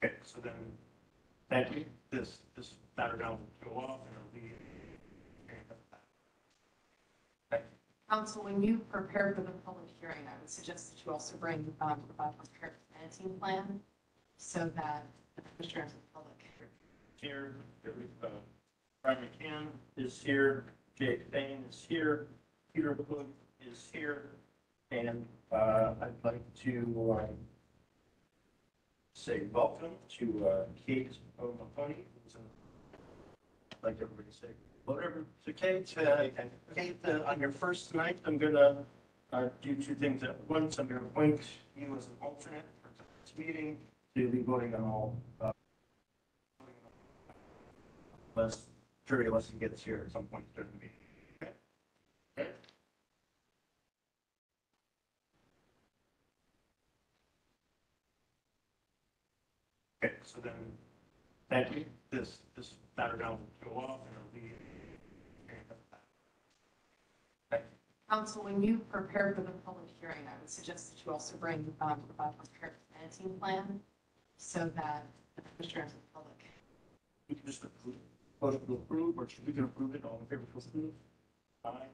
Okay, so then, thank you. This matter now will go off and it'll be. Thank you. Council, when you prepare for the public hearing, I would suggest that you also bring a prepared planting plan so that the commissioners and the public. Here, Brian McCann is here, Jake Bain is here, Peter Hood is here, and I'd like to say welcome to Kate O'Mahony. I'd like everybody to say whatever. So Kate, on your first night, I'm gonna do two things at once. I'm gonna appoint you as an alternate for this meeting to be voting on all. Unless jury lesson gets here at some point during the meeting. Okay. Okay. Okay, so then, thank you. This matter now will go off and it'll be. Thank you. Council, when you prepare for the public hearing, I would suggest that you also bring a prepared planting plan so that the commissioners and the public. We can just approve, motion to approve, or we can approve it, all in favor to approve? Aye,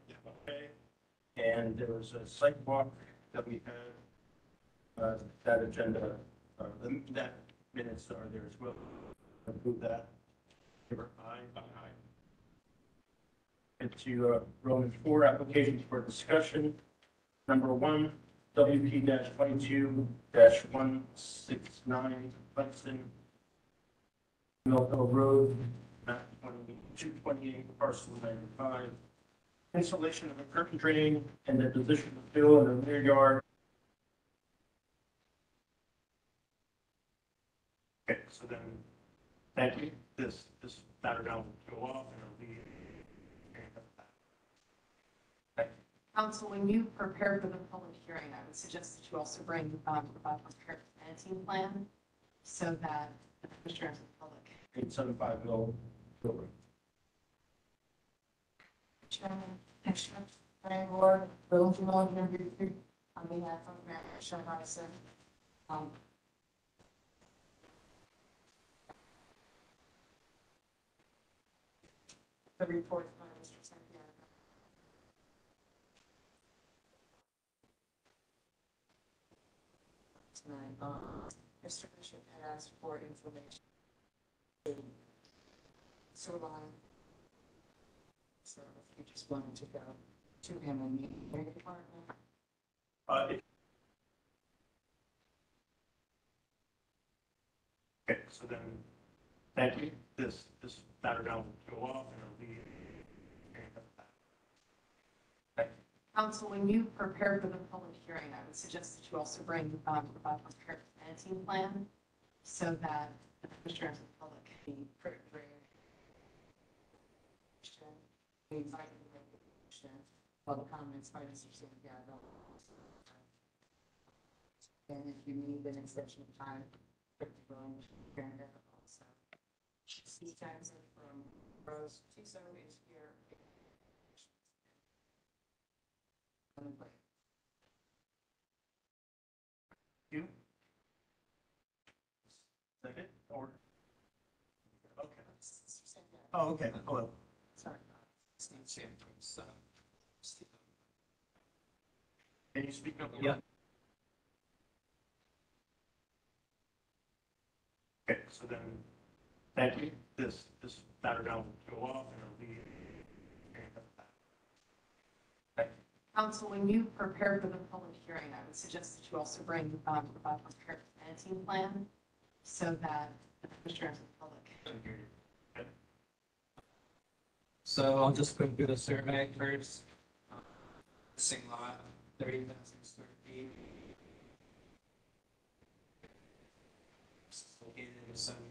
okay. And there was a site walk that we had, that agenda, that minutes are there as well. Approve that. Favor? Aye. Aye. And to Roman 4 applications for discussion. Number 1, WP-22-169 Hudson Millville Road, map 228, parcel 95. Installation of a curtain drain and the position of fill in the rear yard. Okay, so then, thank you. This matter now will go off and it'll be. Thank you. Council, when you prepare for the public hearing, I would suggest that you also bring a prepared planting plan so that the commissioners and the public. 875 Mill Road. Chairman, Commissioner, Planning Board, Burlington Northern District, on behalf of Mayor Sean Hudson. The report by Mr. Santiago. Tonight, Mr. Bishop had asked for information. Sewer line. So if you just wanted to go to him and meet the department. Okay, so then, thank you. This matter now will go off and it'll be. Thank you. Council, when you prepare for the public hearing, I would suggest that you also bring a prepared planting plan so that the commissioners and the public. The critic grade. We invite the public comments by Mr. Santiago. And if you need an extension of time, also. Steve Johnson from Rose Tiso is here. You? Second or? Okay. Oh, okay. Hello. Sorry. Steve Santos. Can you speak up? Yeah. Okay, so then, thank you. This matter now will go off and it'll be. Thank you. Council, when you prepare for the public hearing, I would suggest that you also bring a prepared planting plan so that the commissioners and the public. Okay. So I'll just go through the survey first. Missing lot, 30,000 square feet. Located in the central.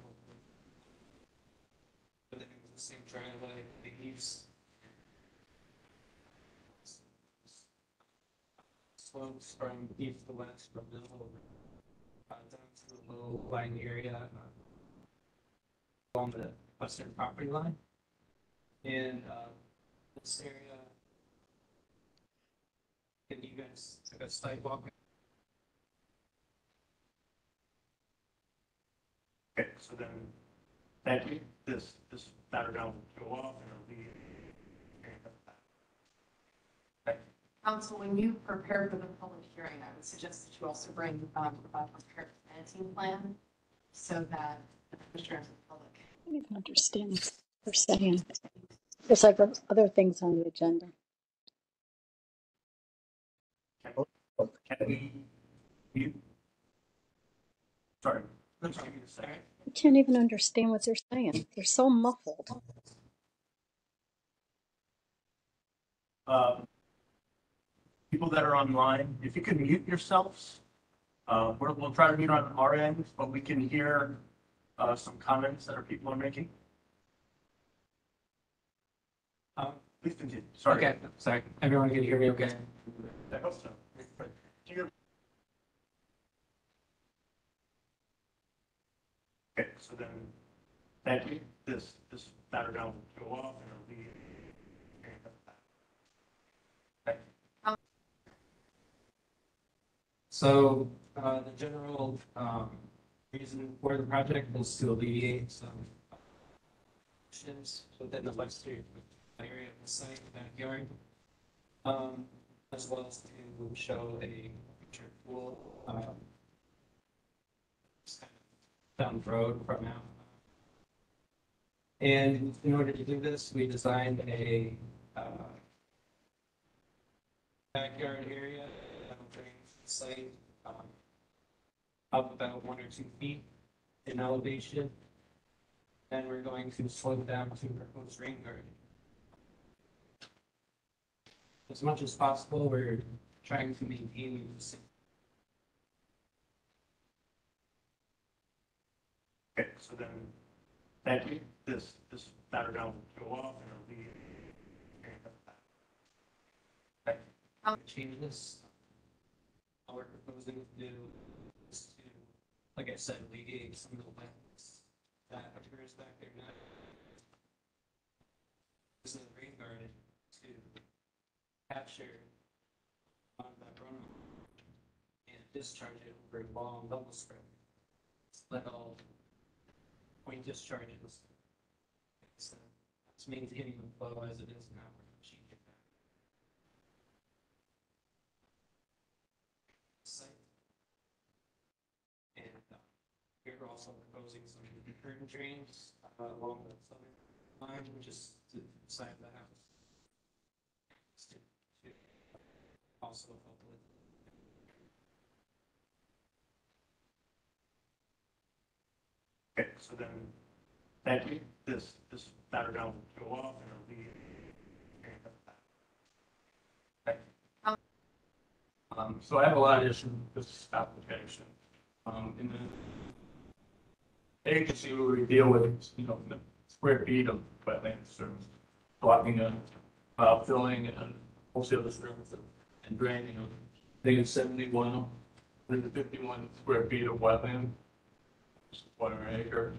But then it was the same driveway, the east. Slopes from east to west from the whole, down to the low lying area along the western property line. And this area, and you guys took a sidewalk. so then, thank you. This matter now will go off and it'll be. Thank you. Council, when you prepare for the public hearing, I would suggest that you also bring a prepared planting plan so that the commissioner and the public. I don't even understand what they're saying. There's like other things on the agenda. Can we mute? Sorry. Let's give you a second. I can't even understand what they're saying. They're so muffled. People that are online, if you could mute yourselves, we'll try to mute on our end, but we can hear some comments that our people are making. Please continue. Sorry. Okay, sorry. Everyone can hear me okay? I hope so. Okay, so then, thank you. This matter now will go off and it'll be. Thank you. So, the general, reason for the project was to alleviate some issues within the western area of the site, backyard. As well as to show a future pool, just kind of down the road from now. And in order to do this, we designed a, backyard area that will bring the site, up about 1 or 2 feet in elevation. And we're going to slope down to proposed rain garden. As much as possible, we're trying to maintain the same. Okay, so then, thank you. This matter now will go off and it'll be. Thank you. Change this. All we're proposing to do is to, like I said, alleviate some of the wetlands that occurs back there now. This is a rain garden to capture that runoff and discharge it over a long double spread. Let all point discharges. It's maintaining the flow as it is now. We're changing that. Site. And we're also proposing some curtain drains along the southern line, just to the side of the house. To also help with. Okay, so then, thank you. This matter now will go off and it'll be. Thank you. So I have a lot of issues with this application. In the agency, we deal with, the square feet of wetlands, or blocking and filling and most of the streams and draining. I think it's 51 square feet of wetland. 1 acre.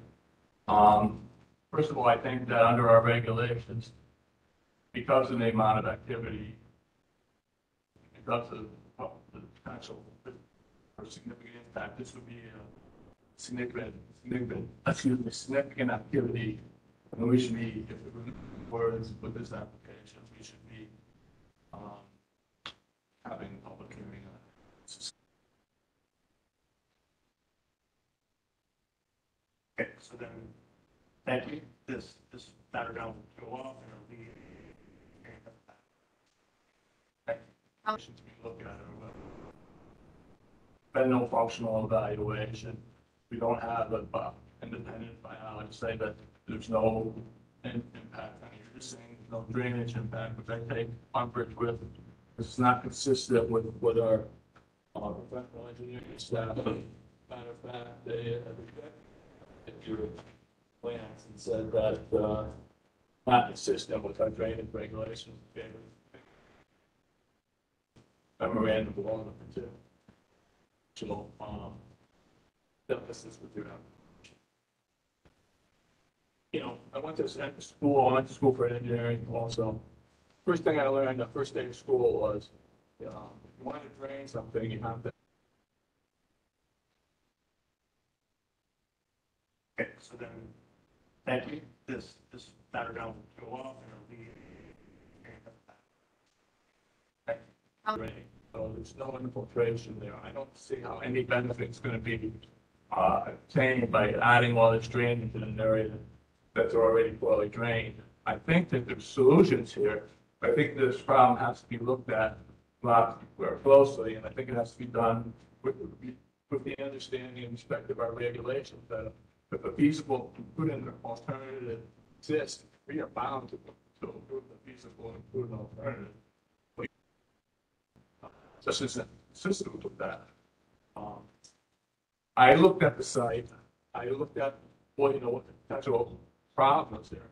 First of all, I think that under our regulations, because of the amount of activity, because of the potential for significant impact, this would be a significant activity. And we should be, if we're moving forward with this application, we should be having a public hearing on it. Okay, so then, thank you. This matter now will go off and it'll be. Thank you. To be looked at it. Been no functional evaluation. We don't have an independent biologist say that there's no impact on your saying no drainage impact, which I take umbrage with. It's not consistent with what our professional engineering staff. Matter of fact, they your plans and said that not consistent with our drainage regulations. Memorandum of law number 2. So, this is what I went to school. I went to school for engineering also. First thing I learned the first day of school was, if you want to drain something, you have to Okay, so then, thank you. This matter now will go off and it'll be. Thank you. Right. So there's no infiltration there. I don't see how any benefit's gonna be, obtained by adding all this drainage in an area that's already poorly drained. I think that there's solutions here. I think this problem has to be looked at a lot more closely, and I think it has to be done with the understanding and respect of our regulations that if a feasible, put in an alternative exists, we are bound to approve the feasible and put an alternative. Just isn't consistent with that. I looked at the site, I looked at what the potential problems there.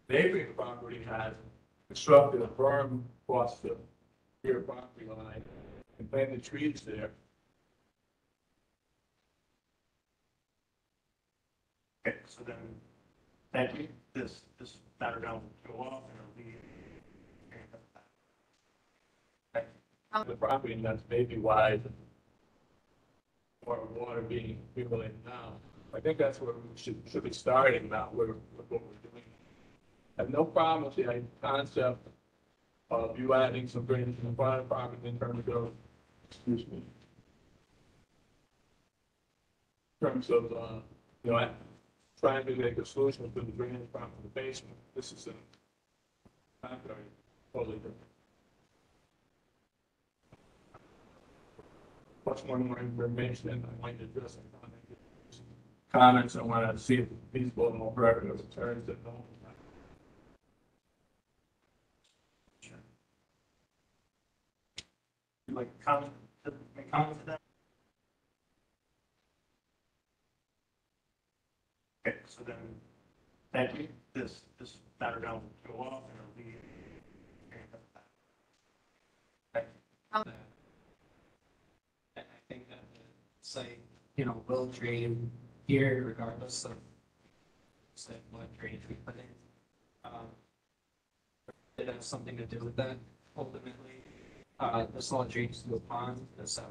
Neighboring property had constructed a berm across the rear property line and planted trees there. Okay, so then, thank you. This matter now will go off and it'll be. Thank you. The property, and that's maybe why or water being accumulated now. I think that's where we should be starting now with what we're doing. I have no problem with the concept of you adding some drainage in the fire department in terms of, excuse me, in terms of, trying to make a solution for the drainage problem in the basement. This is a not very totally different. Much more information and I might address some comments. I want to see if it's feasible and more practical returns that don't. You'd like to comment, make comment to that? Okay, so then, thank you. This matter now will go off and it'll be. Thank you. I think that the site, will drain here regardless of what drainage we put in. It has something to do with that ultimately. This all drains to a pond, so.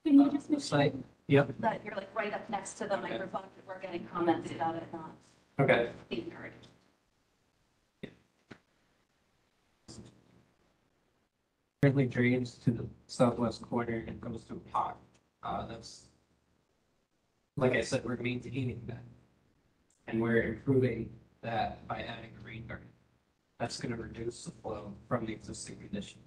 Can you just The make sure site, yep, that you're like right up next to the Okay. microphone, that we're getting comments about it not okay. being heard? Currently drains to the southwest corner and goes to a pond. That's, like I said, we're maintaining that. And we're improving that by adding a rain garden. That's gonna reduce the flow from the existing condition.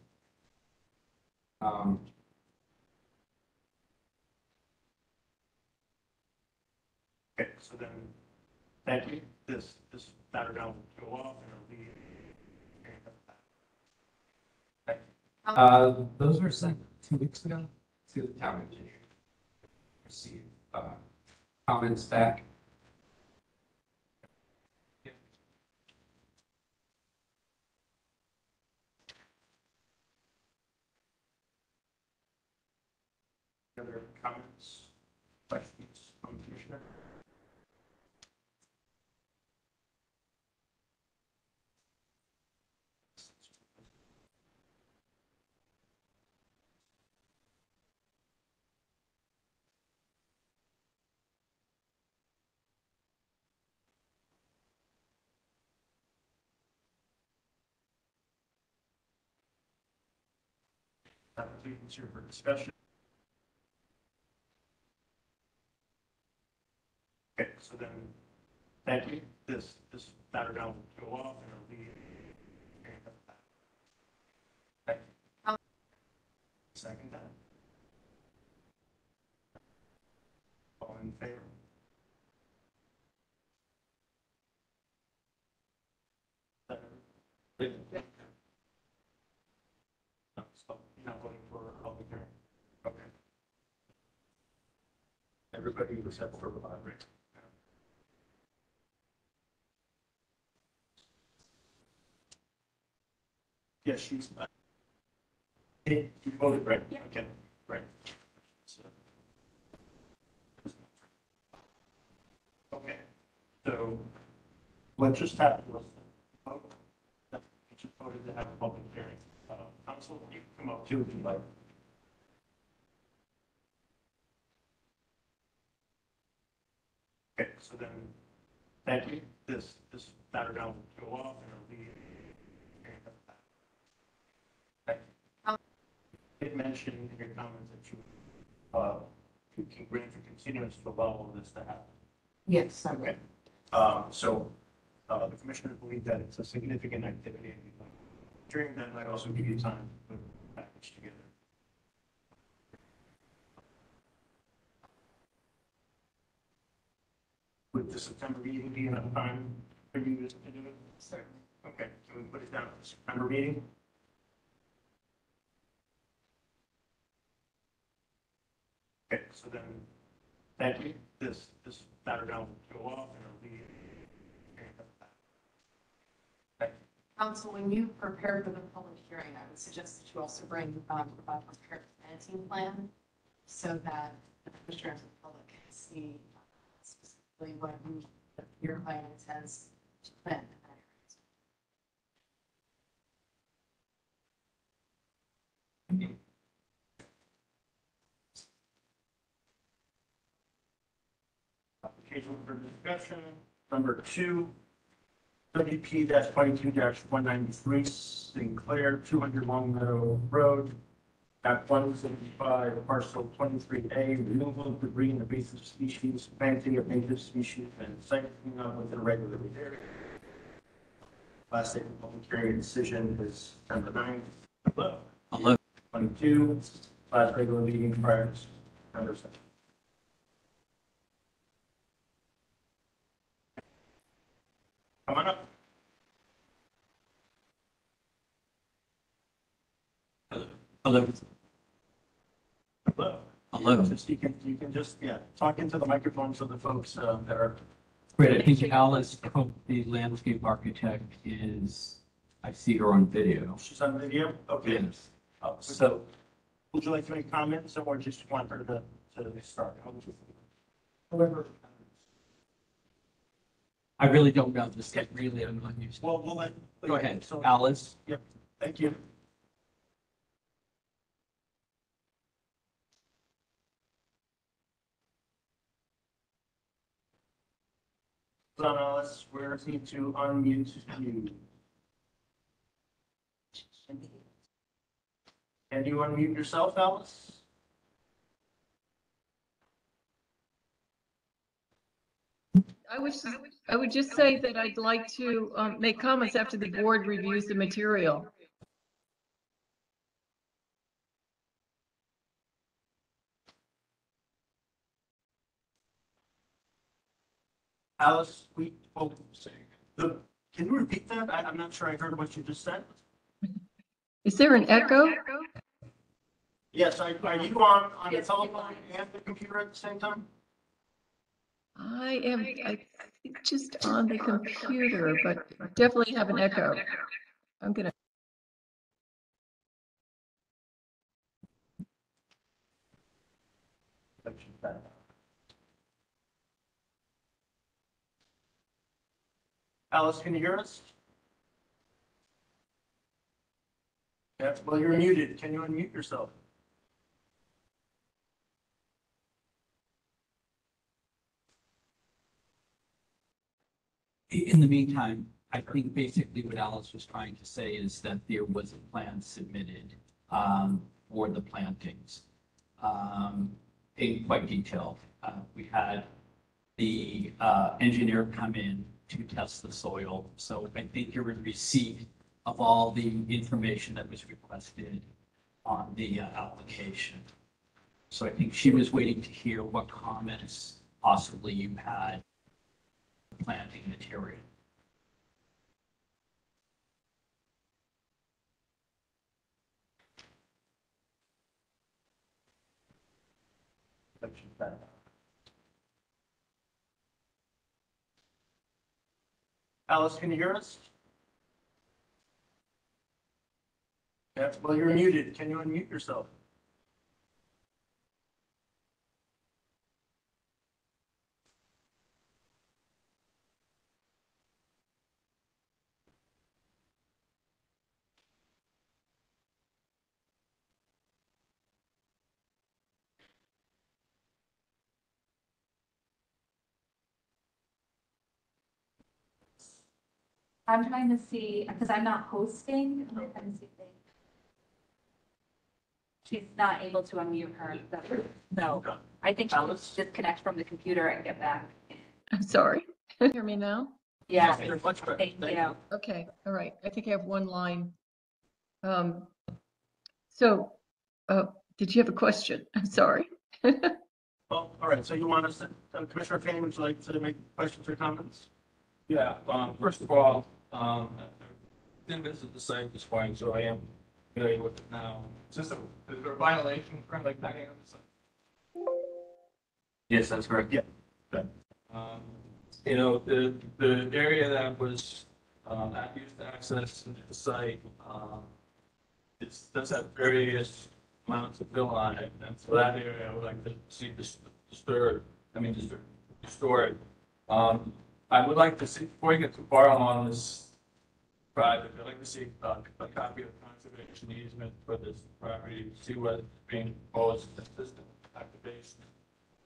Okay, so then, thank you. This matter now will go off and it'll be. Thank you. Those were sent 2 weeks ago to the town engineer. Received, comments back. Other comments, questions from the commissioner? That would be considered for discussion. Okay, so then, thank you. This matter now will go off and it'll be. Thank you. Second that. All in favor? No, so you're not voting for a public hearing? Okay. Everybody except for Rick. Yes, she's. You voted, right? Yeah. Okay, right. So- Okay, so let's just have a vote. We just voted to have a public hearing. Council, you can come up too if you like. so then, thank you. This matter now will go off and it'll be. Thank you. You did mention in your comments that you can grant for continuance to allow this to happen. Yes, I Okay. So, the commissioners believe that it's a significant activity. And during that, might also give you time to put the package together. Would the September meeting be enough time for you to do it? certainly. Okay, can we put it down for the September meeting? Okay, so then, thank you. This matter now will go off and it'll be. Thank you. Council, when you prepare for the public hearing, I would suggest that you also bring, provide a prepared planting plan so that the commissioners and the public can see specifically what your plan intends to plant. Application for discussion, number 2, WP 22-193, Sinclair, 200 Long Meadow Road, at 175, parcel 23A, removal of debris and invasive species, planting of native species, and site cleanup within a regulated area. Last day of public hearing decision is September 9th. Hello. 22, last regular meeting prior to September 2nd. Come on up. Hello. Hello. Hello. Just, you can just, talk into the microphone so the folks that are. Great. I think Alice, the landscape architect, is, I see her on video. She's on video? Okay. Yes. So, would you like to make comments or just want her to start? However. I really don't know this yet, really, I'm not used to Well, we'll let. it. Go ahead, So, Alice. thank you. So, Alice, we're need to unmute you. Can you unmute yourself, Alice? I would just say that I'd like to make comments after the board reviews the material. Alice, can you repeat that? I'm not sure I heard what you just said. Is there an echo? Yes, are you on the telephone and the computer at the same time? I think just on the computer, but definitely have an echo. I'm gonna. Alice, can you hear us? Yes, well, you're muted. Can you unmute yourself? In the meantime, I think basically what Alice was trying to say is that there was a plan submitted for the plantings in quite detail. We had the engineer come in to test the soil. So I think you're in receipt of all the information that was requested on the application. So I think she was waiting to hear what comments possibly you had planting material. Alice, can you hear us? Yes, well, you're muted. Can you unmute yourself? I'm trying to see, because I'm not hosting, I'm trying to see if they. She's not able to unmute her, so I think she'll disconnect from the computer and get back. I'm sorry. Can you hear me now? Yeah, Very much better. thank you. Okay, all right. I think I have one line. So, did you have a question? I'm sorry. Well, all right, so you want us, Commissioner Payne, would you like to make questions or comments? Yeah, first of all, I didn't visit the site this morning, so I am familiar with it now. Is there a violation for like that? Yes, that's correct. Yeah. You know, the area that was, not used to access into the site, it does have various amounts of fill on it, and so that area I would like to see restored. I would like to see, before you get too far along this project, I'd like to see a copy of the conservation easement for this property, see what's being proposed, consistent activation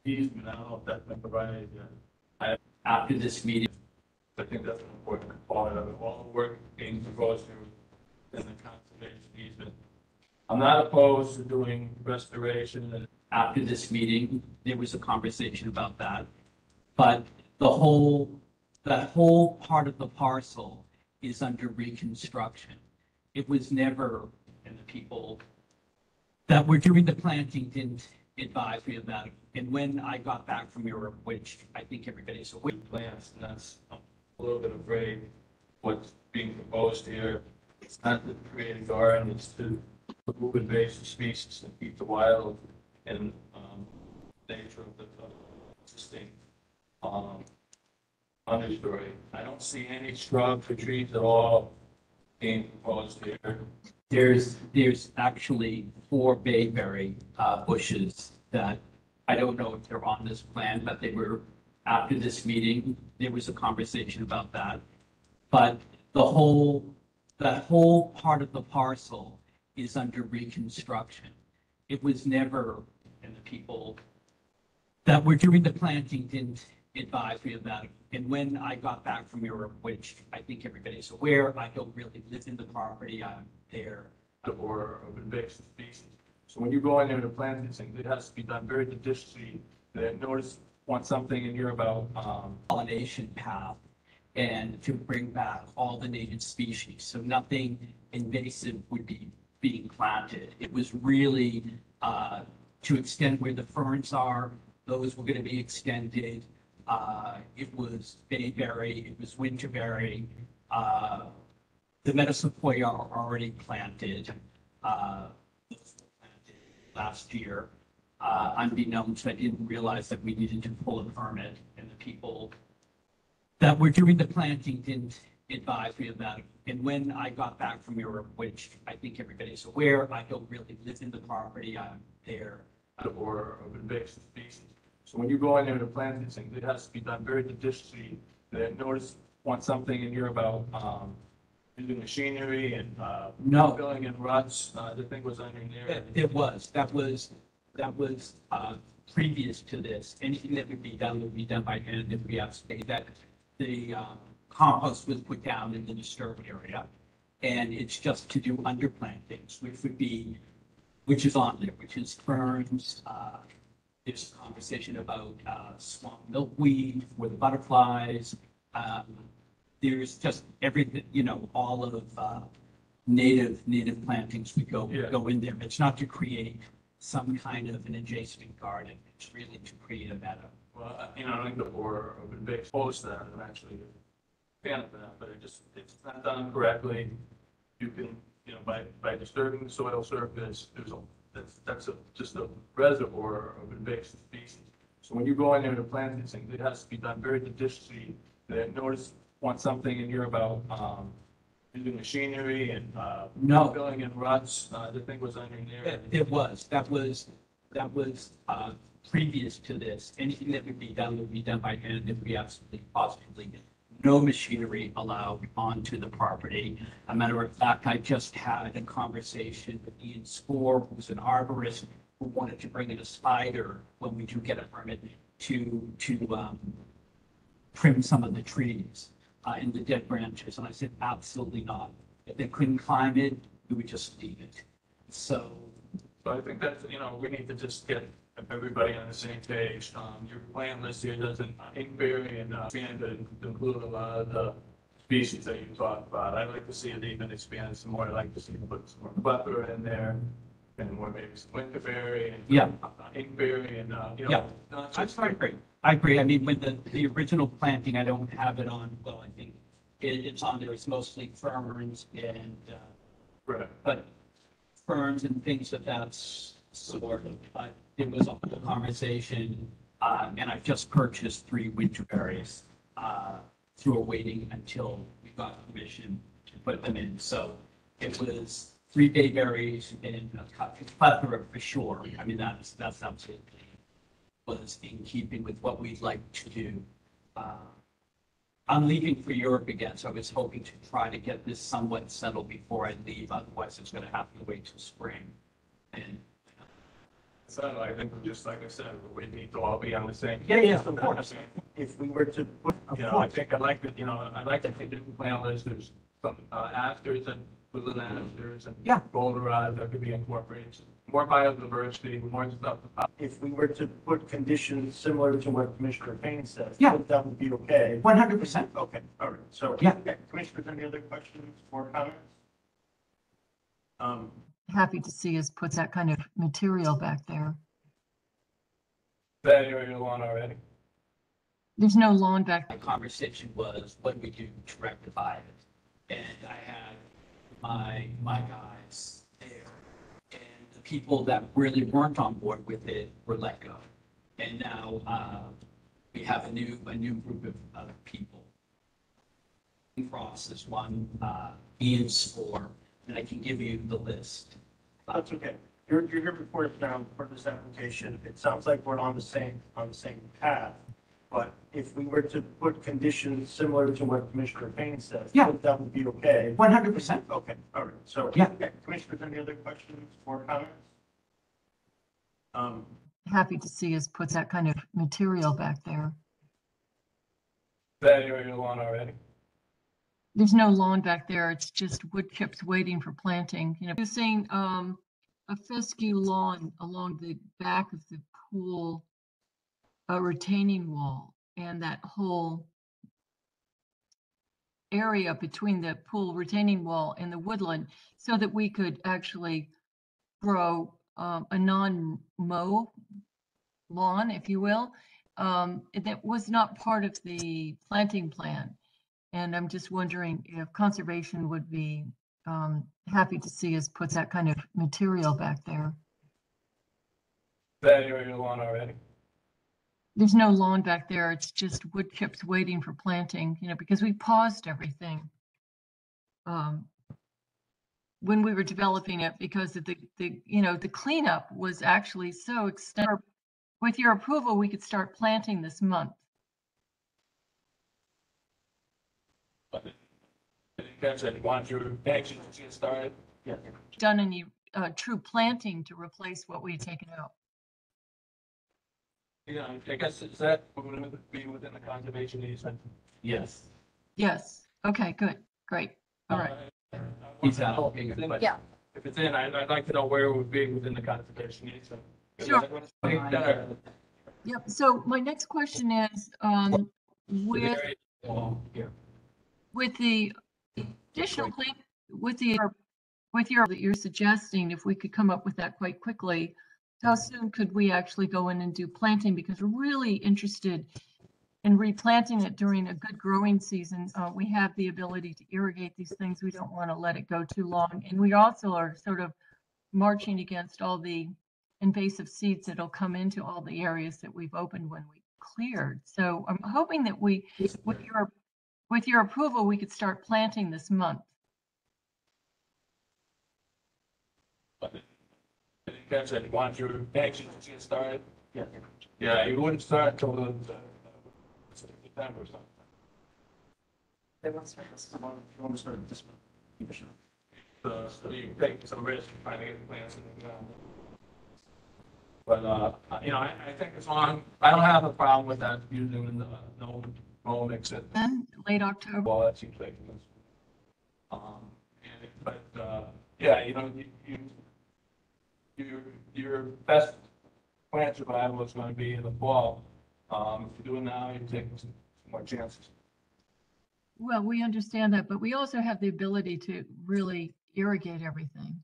easement. I don't know if that's been provided yet. After this meeting, I think that's an important component of it, all the work being proposed to in the conservation easement. I'm not opposed to doing restoration and after this meeting, there was a conversation about that. But that whole part of the parcel is under reconstruction. It was never, and the people that were doing the planting didn't advise me of that. And when I got back from Europe, which I think everybody's aware, plants, and that's, I'm a little bit afraid what's being proposed here. It's not to create a garden, it's to remove invasive species and keep the wild and nature of the existing understory. I don't see any shrubs or trees at all being proposed here. there's actually 4 bayberry bushes that I don't know if they're on this plan, but they were after this meeting. There was a conversation about that. But that whole part of the parcel is under reconstruction. It was never, and the people that were doing the planting didn't advise me of that. And when I got back from Europe, which I think everybody's aware, I don't really live in the property, I'm there. Or of invasive species. So when you go in there to plant these things, it has to be done very judiciously. Notice want something in here about Pollination path and to bring back all the native species. So nothing invasive would be being planted. It was really to extend where the ferns are, those were going to be extended. It was bayberry, it was winterberry. The metasequoia are already planted. Those were planted last year. Unbeknownst, I didn't realize that we needed to pull a permit, and the people that were doing the planting didn't advise me of that. And when I got back from Europe, which I think everybody's aware, I don't really live in the property, I'm there. or of invasive species. So when you go in there to plant these things, it has to be done very judiciously. Notice want something in here about using machinery and No. filling in ruts. The thing was under there. That was previous to this. Anything that would be done by hand if we have to say that the compost was put down in the disturbed area. And it's just to do underplantings, which is on there, which is ferns. There's a conversation about swamp milkweed for the butterflies. There's just everything, all of native plantings would go in there. It's not to create some kind of an adjacent garden. It's really to create a meadow. Well, I think the board of invasive opposed to that, I'm actually a fan of that, but it's not done correctly. You can, by disturbing the soil surface, that's just a reservoir of invasive species. So when you go in there to plant these things, it has to be done very judiciously. Notice want something in here about using machinery and No. filling in ruts. The thing was under there. That was previous to this. Anything that would be done by hand if we absolutely positively no machinery allowed onto the property. A matter of fact, I just had a conversation with Ian Spoor, who's an arborist, who wanted to bring in a spider when we do get a permit to trim some of the trees. in the dead branches. And I said, absolutely not. If they couldn't climb it, we would just leave it. So, So I think that's, we need to just get everybody on the same page. Your plan list here doesn't inkberry and expand to include a lot of the species that you talked about. I'd like to see it even expand some more. I'd like to see put some more buffer in there and more maybe some winterberry and Yeah. inkberry and, Yeah. not I just- agree. I agree. I mean, with the original planting, I don't have it on, well, I think it's on there. It's mostly ferns and, Right. but ferns and things of that sort. It was a whole conversation, and I just purchased 3 winterberries through a waiting until we got permission to put them in. So it was 3 bayberries and a plethora for sure. I mean, that's absolutely was in keeping with what we'd like to do. I'm leaving for Europe again, so I was hoping to try to get this somewhat settled before I leave. Otherwise, it's going to have to wait till spring. And So I think just like I said, we need to all be on the same. Yeah, of course. If we were to put, I think I'd like to, I'd like to think the plan list, there's some asters and woodland asters and Yeah. goldenrod that could be incorporated. More biodiversity, more stuff. if we were to put conditions similar to what Commissioner Payne says. Yeah. That would be okay. 100%. Okay, all right, so. Yeah. Okay, Commissioners, any other questions or comments? Happy to see us put that kind of material back there. That area lawn already. There's no lawn back My conversation was, what do we do to rectify it? And I had my guys there, and the people that really weren't on board with it were let go. And now we have a new group of people. Frost is one, Ian's 4, and I can give you the list. That's okay. You're here before us now for this application. It sounds like we're on the same path. But if we were to put conditions similar to what Commissioner Payne says. Yeah. That would be okay. 100%. Okay, all right, so. Yeah. Okay, Commissioners, any other questions or comments? Happy to see us put that kind of material back there. That area lawn already. There's no lawn back there. It's just wood chips waiting for planting. Using a fescue lawn along the back of the pool, a retaining wall, and that whole area between the pool retaining wall and the woodland, so that we could actually grow a non-mow lawn, if you will. That was not part of the planting plan. And I'm just wondering if conservation would be happy to see us put that kind of material back there. That area lawn already. There's no lawn back there. It's just wood chips waiting for planting, because we paused everything when we were developing it, because of the cleanup was actually so extensive. With your approval, we could start planting this month. Catch that, want your action to get started? Yeah. Done any true planting to replace what we had taken out. Yeah, I guess, is that going to be within the conservation easement? Yes. Yes. Okay, good. Great. All right. He's out. Yeah. If it's in, I'd like to know where it would be within the conservation easement. Sure. That Yep. So my next question is, with the additional plan, with your that you're suggesting, if we could come up with that quite quickly, how soon could we actually go in and do planting? Because we're really interested in replanting it during a good growing season. We have the ability to irrigate these things. We don't want to let it go too long. And we also are sort of marching against all the invasive seeds that'll come into all the areas that we've opened when we cleared. So I'm hoping that with your approval, we could start planting this month. Catch that, want your action to get started? Yeah. Yeah, you wouldn't start until the September or something. They want to start this. You want to start this one? Commissioner? So you take some risk trying to get the plants in the ground. But, I think as long, I don't have a problem with that using no Well, makes it, Then, late October? well, that seems like, yeah, you know, your best plant survival is gonna be in the fall. If you do it now, you're taking some more chances. Well, we understand that, but we also have the ability to really irrigate everything.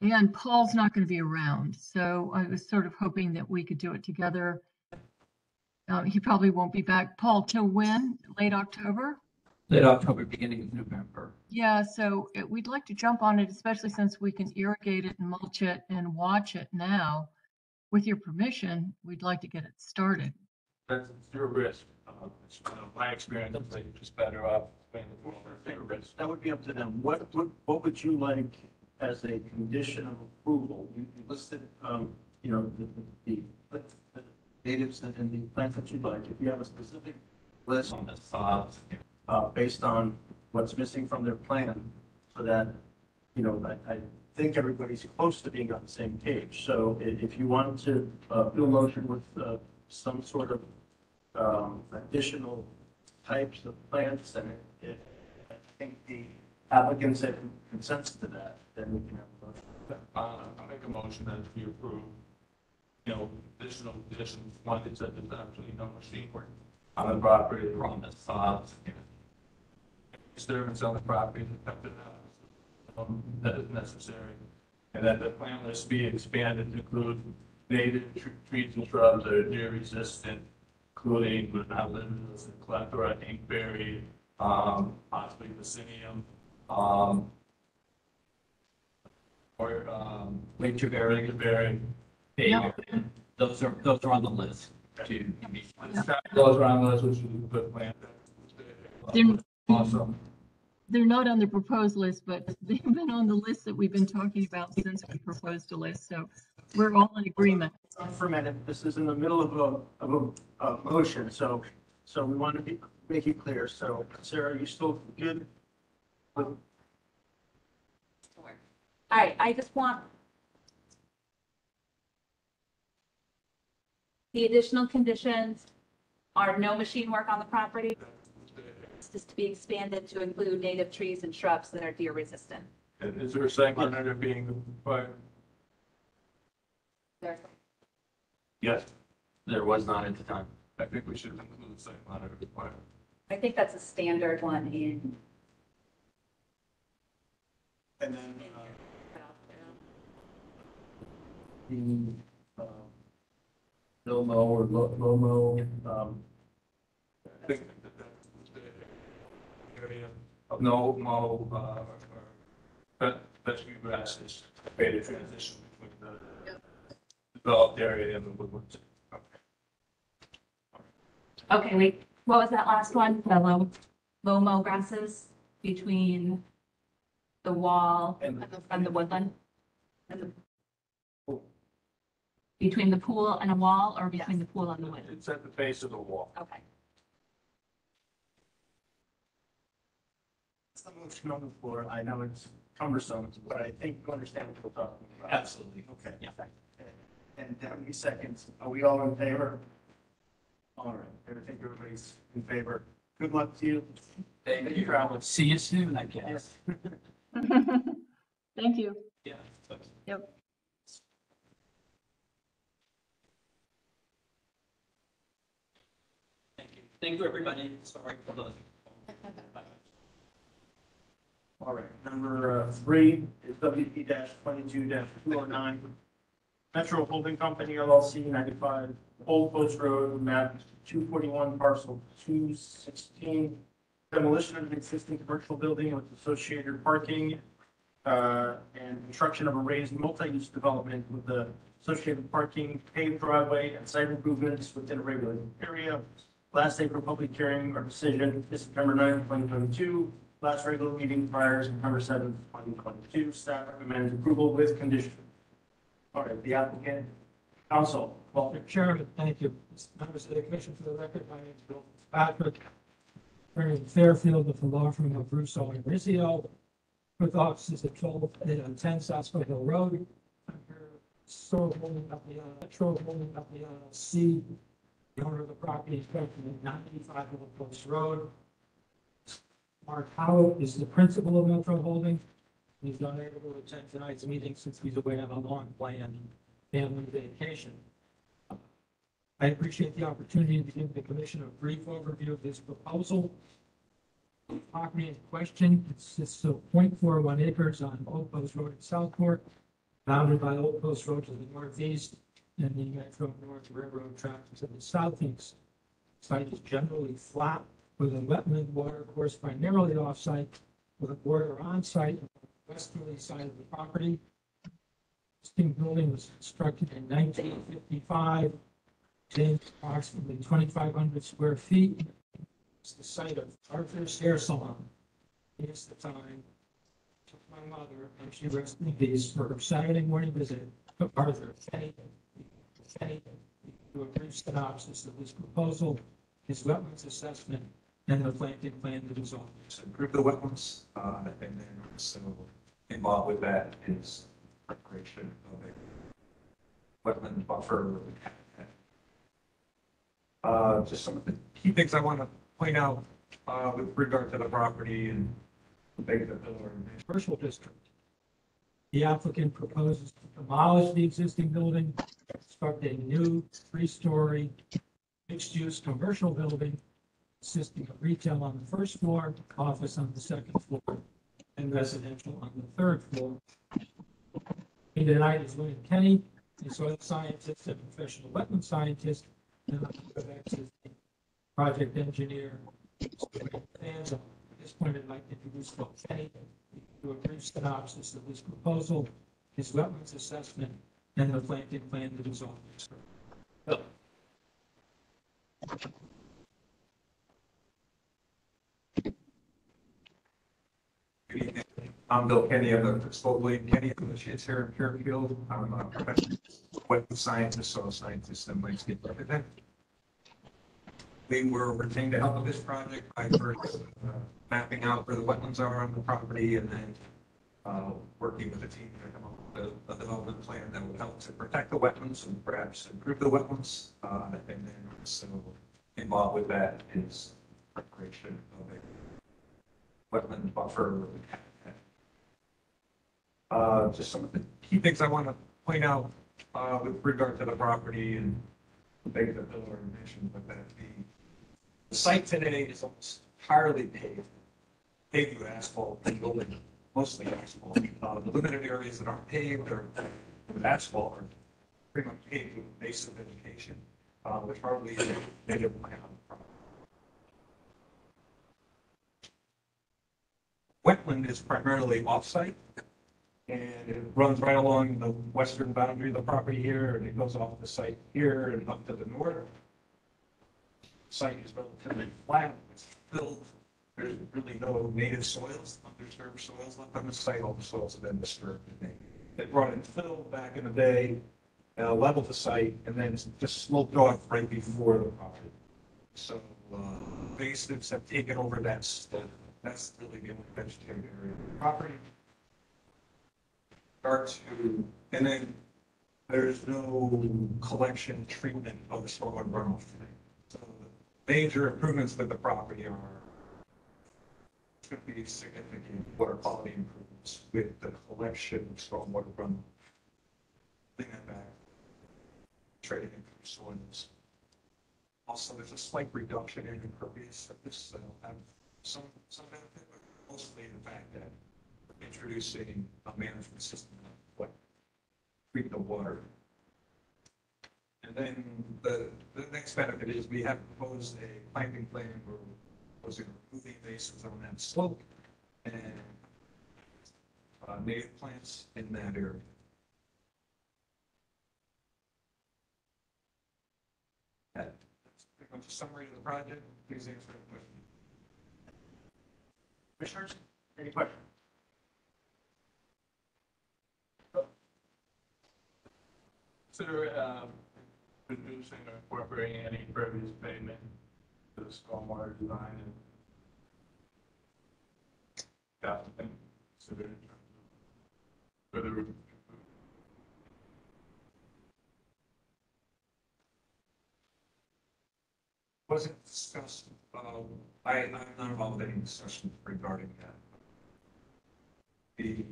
And Paul's not going to be around, so I was sort of hoping that we could do it together. He probably won't be back. Paul, till when? Late October? Late October, beginning of November. Yeah, so we'd like to jump on it, especially since we can irrigate it and mulch it and watch it now. With your permission, we'd like to get it started. That's your risk. It's, my experience, I think you're just better off paying the full risk. That would be up to them. What would you like as a condition of approval? You listed, you know, the natives and the plants that you'd like. If you have a specific list On the sods. based on what's missing from their plan, so that, you know, I think everybody's close to being on the same page. So if you want to do a motion with some sort of additional types of plants, and if I think the applicants have consensus to that, then we can have a motion. I'll make a motion that we approve, you know, additional conditions. One is that there's absolutely no machine work on the property, On the sods. disturbance on the property that is necessary. And that the plant list be expanded to include native trees and shrubs that are deer resistant, including but not limited to clethra, inkberry, possibly vaccinium, Winterberry, winterberry. Yep. those are on the list to meet. Those around those, which is a good plant. They're, Awesome. they're not on the proposed list, but they've been on the list that we've been talking about since we proposed a list, so we're all in agreement. For a minute, this is in the middle of a motion, so we want to make it clear. So Sarah, are you still good? All right, I just want the additional conditions are no machine work on the property. It's just to be expanded to include native trees and shrubs that are deer resistant. And is there a second under being required? There's Yes. There was not at the time. I think we should include the same under required. I think that's a standard one in. And then the Bilmo or Lomo, I think that area of no mow, vegetative grasses, create a transition between the developed area and the woodlands. Okay, wait, what was that last one? The low mow grasses between the wall and the woodland? And the- Between the pool and a wall, or between the pool and the wood? It's at the base of the wall. Okay. it's the motion on the floor. I know it's cumbersome, but I think you understand what we're talking about. Absolutely. Okay. Yeah. And that would be seconds. Are we all in favor? All right, I think everybody's in favor. Good luck to you. Thank you. See you soon, I guess. Thank you. Yeah. Yep. Thank you. Thank you, everybody. Sorry for the. All right, number 3 is WP-22-209. Metro Holding Company LLC, 95 Old Post Road, map 241, parcel 216. Demolition of an existing commercial building with associated parking and construction of a raised multi-use development with the associated parking, paved driveway, and site improvements within a regulated area. Last day for public hearing or decision is September 9th, 2022. Last regular meeting prior to September 7th, 2022. Staff recommends approval with condition. All right, the applicant, counsel, Walter. Chairman, thank you. Members of the commission, for the record, my name is Bill Patrick. Attorney in Fairfield with the law firm of Russo and Rizio, with offices at 10 South Spring Hill Road. I'm here, store holding up the Metro holding up the LLC. The owner of the property is currently 95 Old Post Road. Mark Howell is the principal of Metro Holding. He's unable to attend tonight's meeting since he's away on a long-planned family vacation. I appreciate the opportunity to give the commission a brief overview of this proposal. The property in question consists of 0.41 acres on Old Post Road in Southport, bounded by Old Post Road to the northeast and the Metro North Railroad track to the southeast. Site is generally flat with a wetland water course primarily off-site with a border on-site on the westerly side of the property. This building was constructed in 1955, contains approximately 2,500 square feet. It's the site of Arthur's Hair Salon. Here's the time. Took my mother, and she rested in peace, for her Saturday morning visit to Arthur. To a brief synopsis of this proposal, his wetlands assessment, and the planting plan that is on this. Improve the wetlands, and then also involved with that is preparation of a wetland buffer. Just some of the key things I want to point out with regard to the property and the commercial district. The applicant proposes to demolish the existing building, construct a new 3-story mixed-use commercial building consisting of retail on the first floor, office on the second floor, and residential on the third floor. Me tonight is William Kenny, a soil scientist and professional wetland scientist, and I'm project engineer. At this point, I'd like to introduce Bill Kenny to a brief synopsis of this proposal, his wetlands assessment, and the planting plan that is on this. Bill. Good evening. I'm Bill Kenny of the William Kenny Associates here in Fairfield. I'm a professional wetland scientist, soil scientist, and landscape architect. We were retained to help with this project by first mapping out where the wetlands are on the property, and then working with the team to come up with a development plan that would help to protect the wetlands and perhaps improve the wetlands. And then also involved with that is preparation of a wetland buffer. Just some of the key things I want to point out with regard to the property and the things that Bill already mentioned, but that the site today is almost entirely paved with asphalt and building, mostly asphalt. The limited areas that aren't paved or with asphalt are pretty much paved with basic vegetation, with hardly any native plant on the property. Wetland is primarily off-site, and it runs right along the western boundary of the property here, and it goes off the site here and up to the north. The site is relatively flat, it's filled. There's really no native soils, undisturbed soils left on the site. All the soils have been disturbed. They brought in fill back in the day, leveled the site, and then just sloped off right before the property. So invasives have taken over that slope. That's really the only vegetated area of the property. And then there's no collection treatment of the stormwater runoff. So the major improvements to the property are going to be significant water quality improvements with the collection of stormwater runoff. Bring that back, trading into soils. Also, there's a slight reduction in impervious surface that will have some benefit, but mostly the fact that we're introducing a management system of what treat the water. And then the next benefit is we have proposed a planting plan where we're proposing to remove the invasives on that slope and native plants in that area. That's pretty much a summary of the project. Please answer the question. Commissioners, any questions? Consider reducing or incorporating any impervious pavement to the stormwater design and that thing. Consider in terms of further. Wasn't discussed, I'm not involved in any discussion regarding that. The,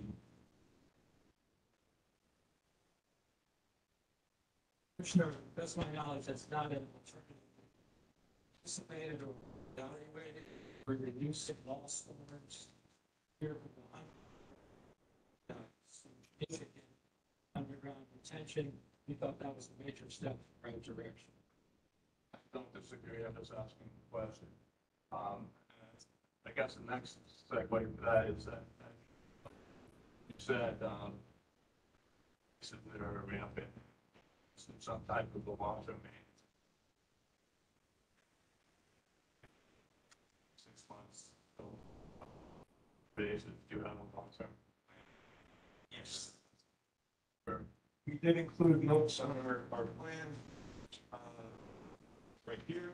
Commissioner, that's my knowledge, that's not an alternative. Anticipated or evaluated for the use of wall storms here behind. Significant underground retention, we thought that was a major step in the right direction. I don't disagree, I'm just asking a question. I guess the next segue for that is that you said, they're ramping some type of a long-term maintenance. 6 months, so days do have a long-term. yes. We did include notes on our plan, right here.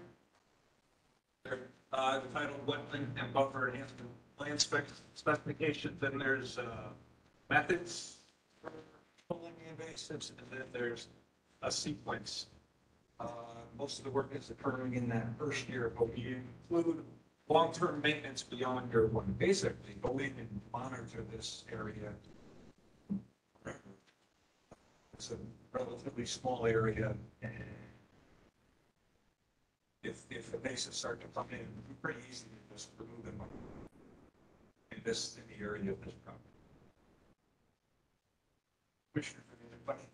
They're, titled Wetland and Buffer Enhancement Plan Specifications, then there's, methods for pulling the invasives, and then there's a sequence. Most of the work is occurring in that first year, but we include long-term maintenance beyond year one. Basically, go in and monitor this area. It's a relatively small area, and if invasives start to come in, it's pretty easy to just remove them in the area of this property. Commissioner, any other question?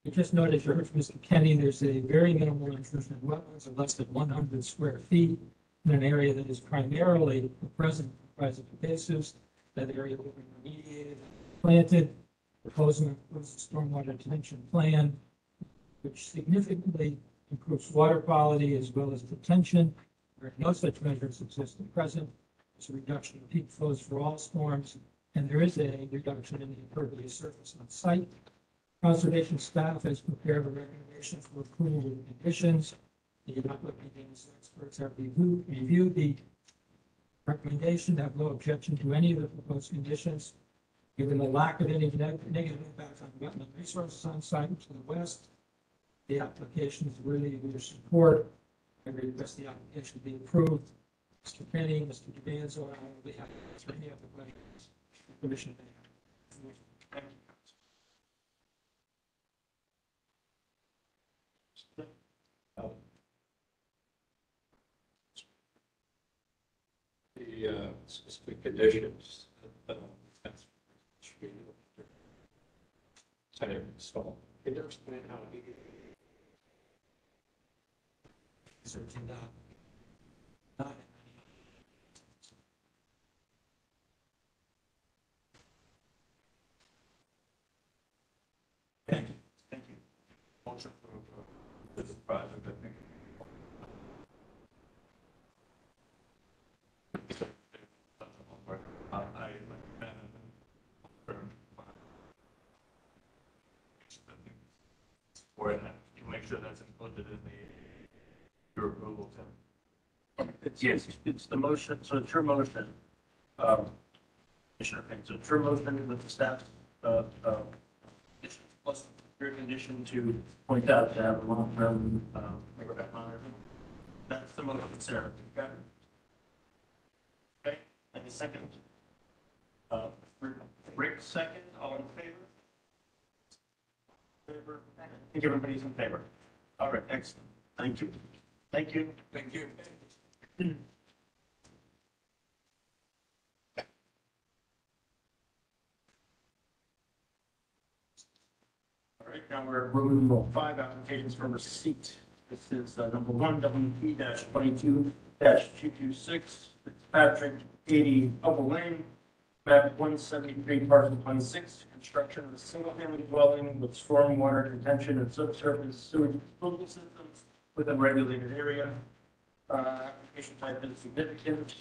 You just noticed, you heard from Mr. Kenny, there's a very minimal intrusion in wetlands of less than 100 square feet in an area that is primarily at present comprised of invasives. That area will be remediated, planted. Proposal includes a stormwater retention plan, which significantly improves water quality as well as retention, where no such measures exist at present. There's a reduction in peak flows for all storms, and there is a reduction in the impervious surface on site. Conservation staff has prepared a recommendation for approval with conditions. The applicant and his experts have reviewed the recommendation, have no objection to any of the proposed conditions. Given the lack of any negative impact on wetland resources on site to the west, the application is worthy of your support. I request the application be approved. Mr. Kenny, Mr. DeVanzo, and I will be happy to answer any other questions. Commissioner. The specific conditions. That's center install. Can you explain how to be? Searching that. Not Thank you. Thank you. Motion for this project, I think. I or to make sure that's included in your approval, Tim. Yes, it's the motion, so it's your motion. Commissioner Payne, so it's your motion with the staff, plus your condition to point out to have a long-term, riverbank monitoring. That's the motion, Sarah. Okay? Okay, any second? Rick, second, all in favor? Favor? I think everybody's in favor. All right, excellent. Thank you. Thank you. Thank you. All right, now we're moving to 5 applications for receipt. This is number 1, WP-22-226. Patrick 80 Opal Lane, map 173, parcel 26. Construction of a single-family dwelling with stormwater retention and subsurface sewage disposal systems within a regulated area. Application type is significant.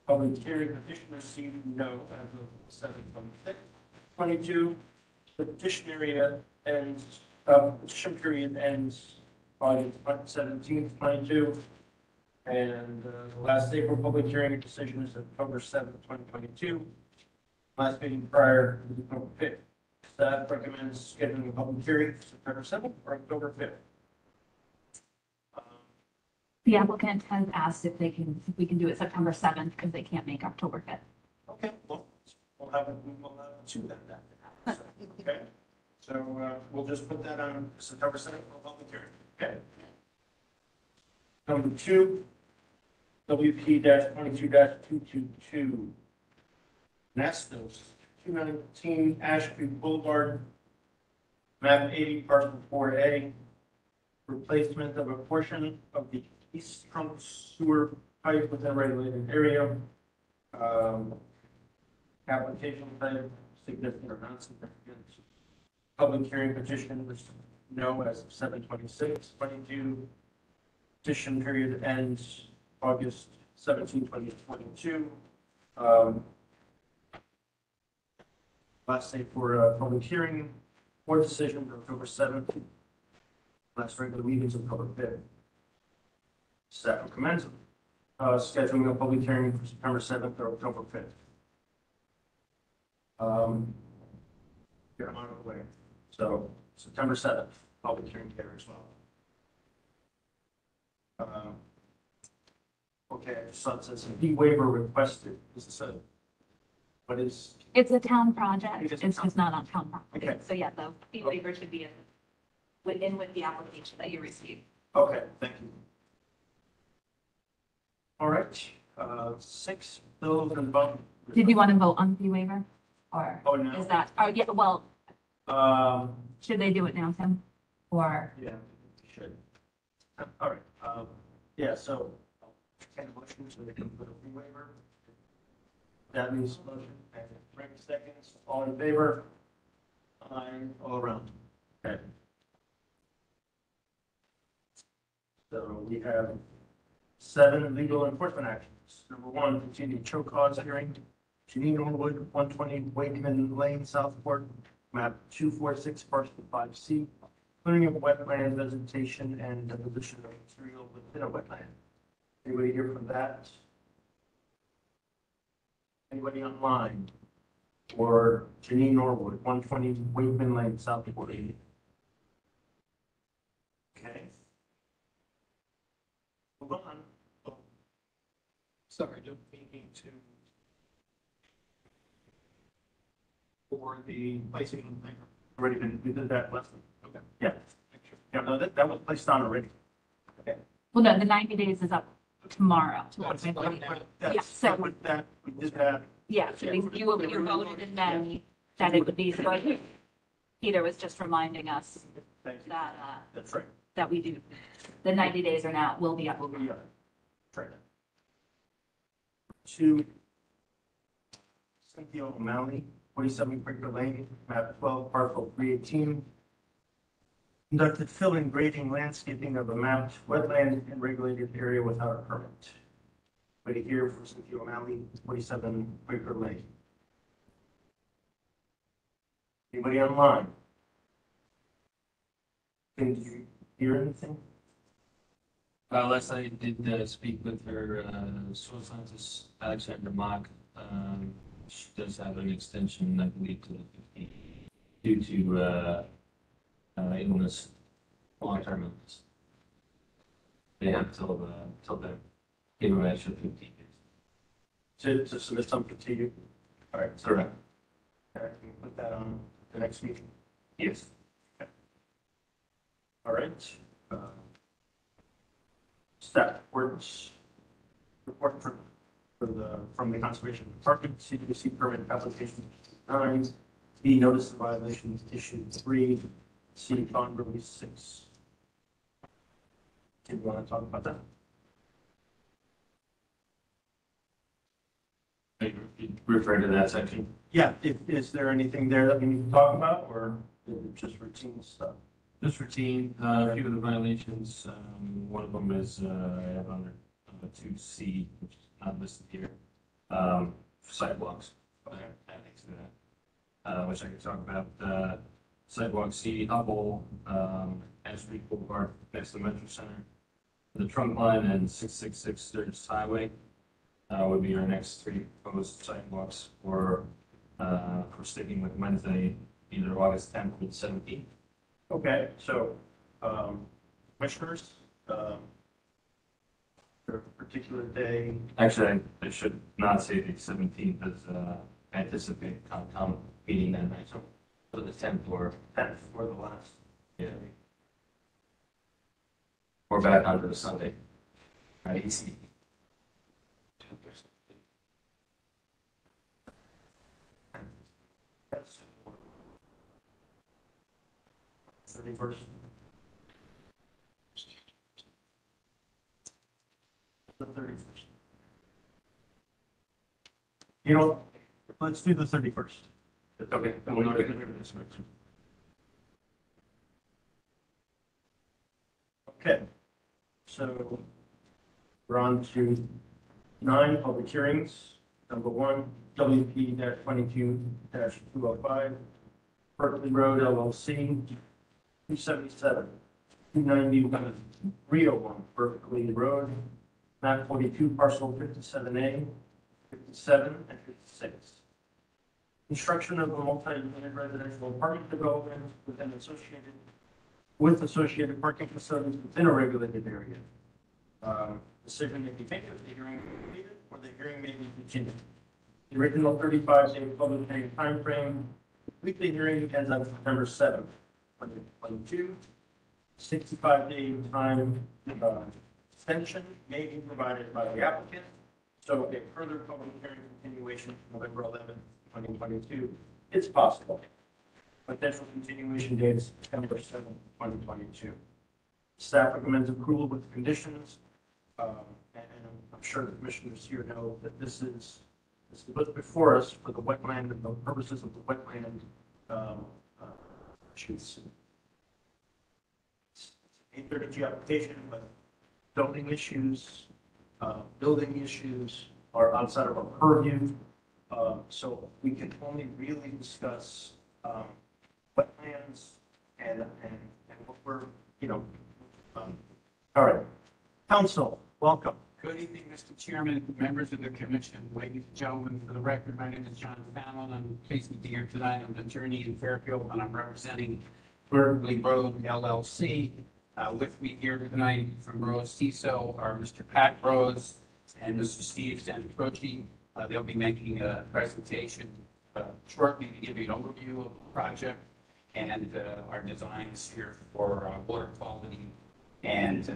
Public hearing petition received no as of 7/26/22. The petition area ends, petition period ends August 17th, 22. And the last day for public hearing and decision is October 7th, 2022. Last meeting prior to October 5th. Staff recommends scheduling a public hearing for September 7th or October 5th. The applicant has asked if we can do it September 7th because they can't make October 5th. Okay, well, we'll have two then. Okay, so we'll just put that on September 7th for a public hearing. Okay. Number 2, WP-22-222. Nestos, 219 Ash Creek Boulevard, map 80, parcel 4A. Replacement of a portion of the east trunk sewer pipe within regulated area. Application type, significant or non-significant. Public hearing petition was no as of 7/26/22. Petition period ends August 17, 2022. Last day for a public hearing or decision October 7th. Last regular meetings of October 5th. Staff recommends scheduling a public hearing for September 7th or October 5th. Get them out of the way. So September 7th, public hearing there as well. Okay, so it says fee waiver requested. Is this a, what is? It's a town project. It is a It's town- just not on town property. Okay. So yeah, the fee waiver should be within with the application that you received. Okay, thank you. All right, 6, bills and bump. Did you want to vote on fee waiver? Or Oh, no. is that, oh, yeah, well, Um, should they do it now, Tim? Or, yeah, we should. All right, yeah, so, can a motion so they can put a fee waiver? That means motion, and Frank seconds, all in favor? Aye, all around. Okay. So we have 7 legal enforcement actions. Number 1, continued show cause hearing. Janine Norwood, 120 Wakeman Lane, Southport, map 246, parcel 5C. Clearing of wetland vegetation and demolition of material within a wetland. Anybody here from that? Anybody online? Or Janine Norwood, 120 Wakeman Lane, Southport. Okay. Move on. Sorry, don't mean to. For the placing of the. Already been, we did that last week. Okay. Yeah. Yeah, no, that was placed on already. Okay. well, no, the 90 days is up tomorrow. That's Yeah, fine now. That's, so- with that, we did that. Yeah, so you voted in May that it would be, so Peter was just reminding us Thank you. that, That's right. that we do, the 90 days are now, will be up. We are. Try that. 2, Cynthia O'Malley, 47 Quaker Lane, map 12, parcel 318. Conducted fill and grading landscaping of a mapped wetland and regulated area without a permit. Ready here for Cynthia O'Malley, 47 Quaker Lane. Anybody online? Can you hear anything? Last I did speak with her soil scientist, Alexander Mock. She does have an extension, I believe, to the 15th due to illness, long-term illness. They have till then, give her an extra 15 days. To submit something to you? All right, so Correct. can we put that on the next meeting? Yes. All right. Staff reports. Report from the Conservation Department, CDC permit application 9, B notice of violations issued 3, C bond release 6. Do you want to talk about that? Refer to that section. Yeah, is there anything there that we need to talk about, or is it just routine stuff? Just routine, a few of the violations, one of them is, I have under 2C, which is not listed here, sidewalks. Next to that, which I can talk about, sidewalk C, Hubble, Ash Street Boulevard, next to the Metro Center. The trunk line and 666 Sturgis Highway, would be our next 3 proposed sidewalks for sticking with Wednesday, either August 10th or the 17th. Okay, so, commissioners, for a particular day, Actually, I should not say the 17th as anticipated Concom meeting that night, so for the 10th or 10th or the last. yeah. We're back onto the Sunday. Right, easy. That's 31st. The 31st. You know, let's do the 31st. Okay. We'll go to this next. Okay, so we're on to 9 public hearings. Number 1, WP 22-205, Berkeley Road LLC, 277, 291, 301 Berkeley Road, map 42, parcel 57A, 57, and 56. Construction of a multi-unit residential apartment development with associated parking facilities within a regulated area. Decision may be made if the hearing is completed or the hearing may be continued. The original 35-day public hearing timeframe, weekly hearing ends on September 7th, 2022. 65-day time extension may be provided by the applicant. So a further public hearing continuation November 11th, 2022 is possible. Potential continuation date is September 7th, 2022. Staff recommends approval with conditions. And I'm sure the commissioners here know that this is put before us for the wetland and the purposes of the wetland issues. It's an 830G application, but building issues are outside of our purview. So we can only really discuss wetlands and what we're, all right. Council, welcome. Good evening, Mr. Chairman, members of the commission, ladies and gentlemen. For the record, my name is John Fallon. I'm pleased to be here tonight. I'm an attorney in Fairfield, and I'm representing Berkeley Road LLC. With me here tonight from Rose CISO are Mr. Pat Rose and Mr. Steve Santroci. They'll be making a presentation shortly to give you an overview of the project and our designs here for water quality and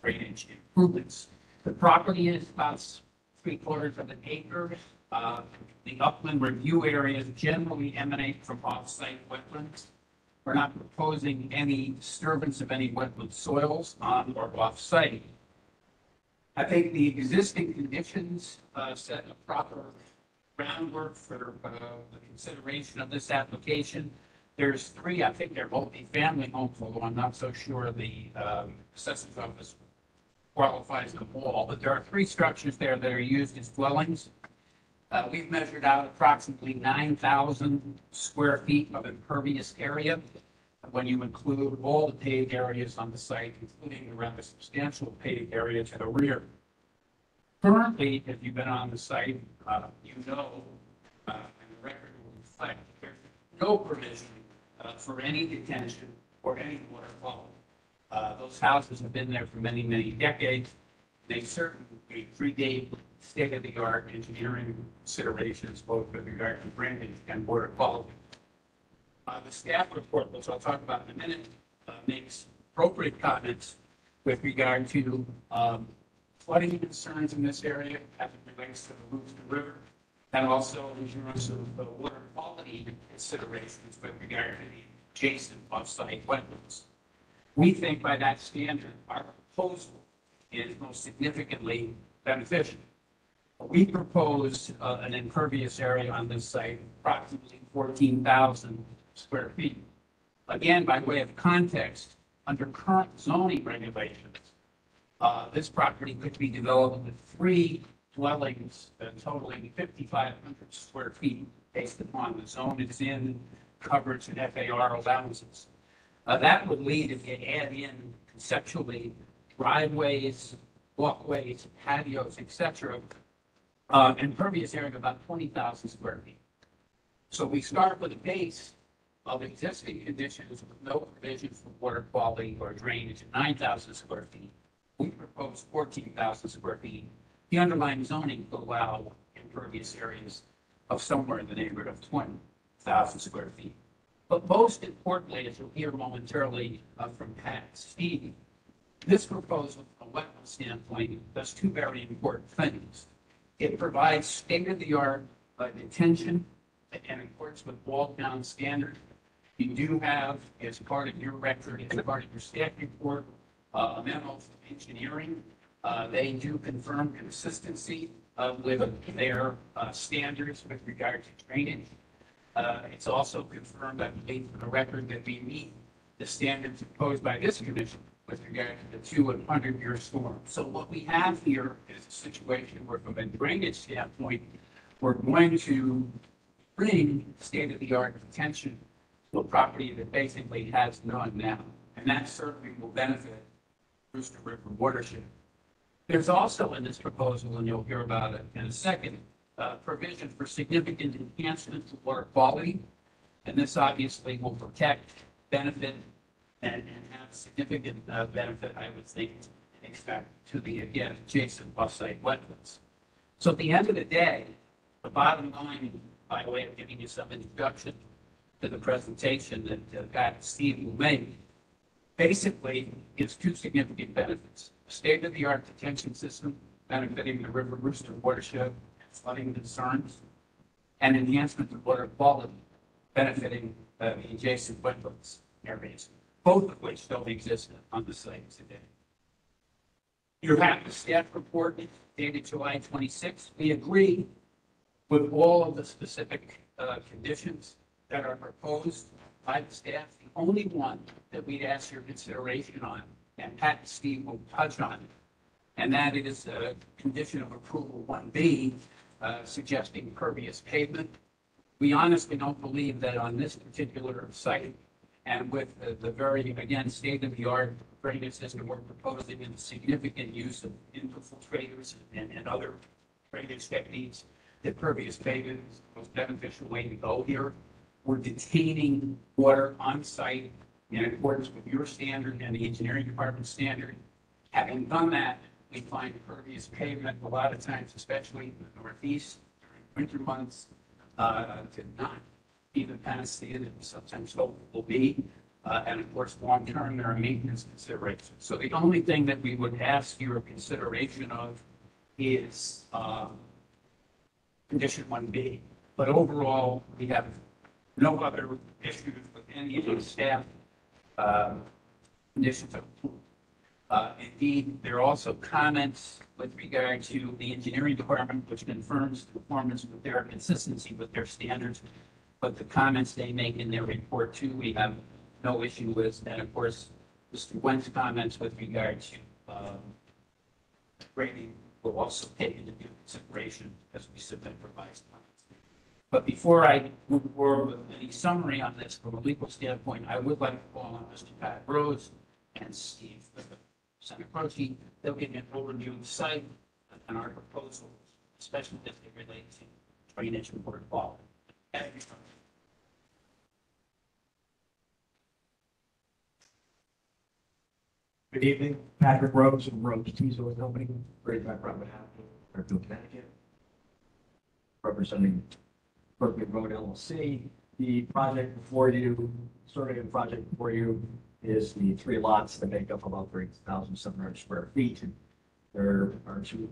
drainage improvements. The property is about 3/4 of an acre. The upland review areas generally emanate from off-site wetlands. We're not proposing any disturbance of any wetland soils on or off-site. I think the existing conditions set a proper groundwork for the consideration of this application. There's 3, I think they're multi-family homes, although I'm not so sure the assessors office qualifies them all, but there are 3 structures there that are used as dwellings. We've measured out approximately 9,000 square feet of impervious area when you include all the paved areas on the site, including the rather substantial paved area to the rear. Currently, if you've been on the site, you know, and the record will reflect, there's no provision for any detention or any water quality. Those houses have been there for many, many decades. They certainly predate state-of-the-art engineering considerations, both with regard to drainage and water quality. The staff report, which I'll talk about in a minute, makes appropriate comments with regard to flooding concerns in this area as it relates to the Rooster River, and also in terms of the water quality considerations with regard to the adjacent off-site wetlands. We think by that standard, our proposal is most significantly beneficial. We propose an impervious area on this site, approximately 14,000 square feet. Again, by way of context, under current zoning regulations, this property could be developed with 3 dwellings totaling 5,500 square feet based upon the zone it's in, coverage and FAR allowances. That would lead, if you add in conceptually driveways, walkways, patios, etc., impervious area of about 20,000 square feet. So we start with a base of existing conditions with no provision for water quality or drainage at 9,000 square feet. We propose 14,000 square feet. The underlying zoning could allow impervious areas of somewhere in the neighborhood of 20,000 square feet. But most importantly, as you'll hear momentarily from Pat Stevie, this proposal from a wetland standpoint does two very important things. It provides state-of-the-art detention in accordance with wall-down standard. You do have, as part of your record, as part of your staff report, a memo from engineering. They do confirm consistency with their standards with regard to drainage. It's also confirmed, I believe, for the record, that we meet the standards imposed by this commission with regard to the 2 and 100-year storm. So what we have here is a situation where, from a drainage standpoint, we're going to bring state-of-the-art detention to a property that basically has none now. And that certainly will benefit Brewster River watershed. There's also in this proposal, and you'll hear about it in a second, provision for significant enhancement to water quality. And this obviously will protect, benefit, and have significant benefit, I would think, expect to the, again, adjacent off-site wetlands. So at the end of the day, the bottom line, by way of giving you some introduction to the presentation that Pat and Steve will make, basically gives two significant benefits. State-of-the-art detention system benefiting the River Brewster watershed and flooding concerns, and enhancement of water quality benefiting the adjacent wetlands areas, both of which don't exist on the site today. You have the staff report dated July 26th. We agree with all of the specific conditions that are proposed by the staff. The only one that we'd ask your consideration on, and Pat and Steve will touch on it, and that is a condition of approval 1B, suggesting pervious pavement. We honestly don't believe that on this particular site, and with the very, again, state-of-the-art drainage system we're proposing and significant use of infiltrators and other drainage techniques, that pervious pavement is the most beneficial way to go here. We're detaining water on site in accordance with your standard and the engineering department standard. Having done that, we find pervious pavement a lot of times, especially in the Northeast during winter months, to not even pass the end, sometimes hope will be. And of course, long term, there are maintenance considerations. So the only thing that we would ask your consideration of is condition 1B. But overall, we have no other issues with any of the staff conditions of approval. Indeed, there are also comments with regard to the engineering department, which confirms the performance with their consistency with their standards. But the comments they make in their report too, we have no issue with. And of course, Mr. Went's comments with regard to grading will also take into consideration as we submit revised plans. But before I move forward with any summary on this from a legal standpoint, I would like to call on Mr. Pat Rose and Steve Croce. They'll give you an overview of the site and our proposals, especially as they relate to drainage and water quality. Thank you. Good evening, Patrick Rose from Rose Diesel and Company, Great Background Manhattan, Fairfield, Connecticut. Representing Berkeley Road LLC. The project before you, survey of the project before you is the 3 lots that make up about 3,700 square feet. There are 2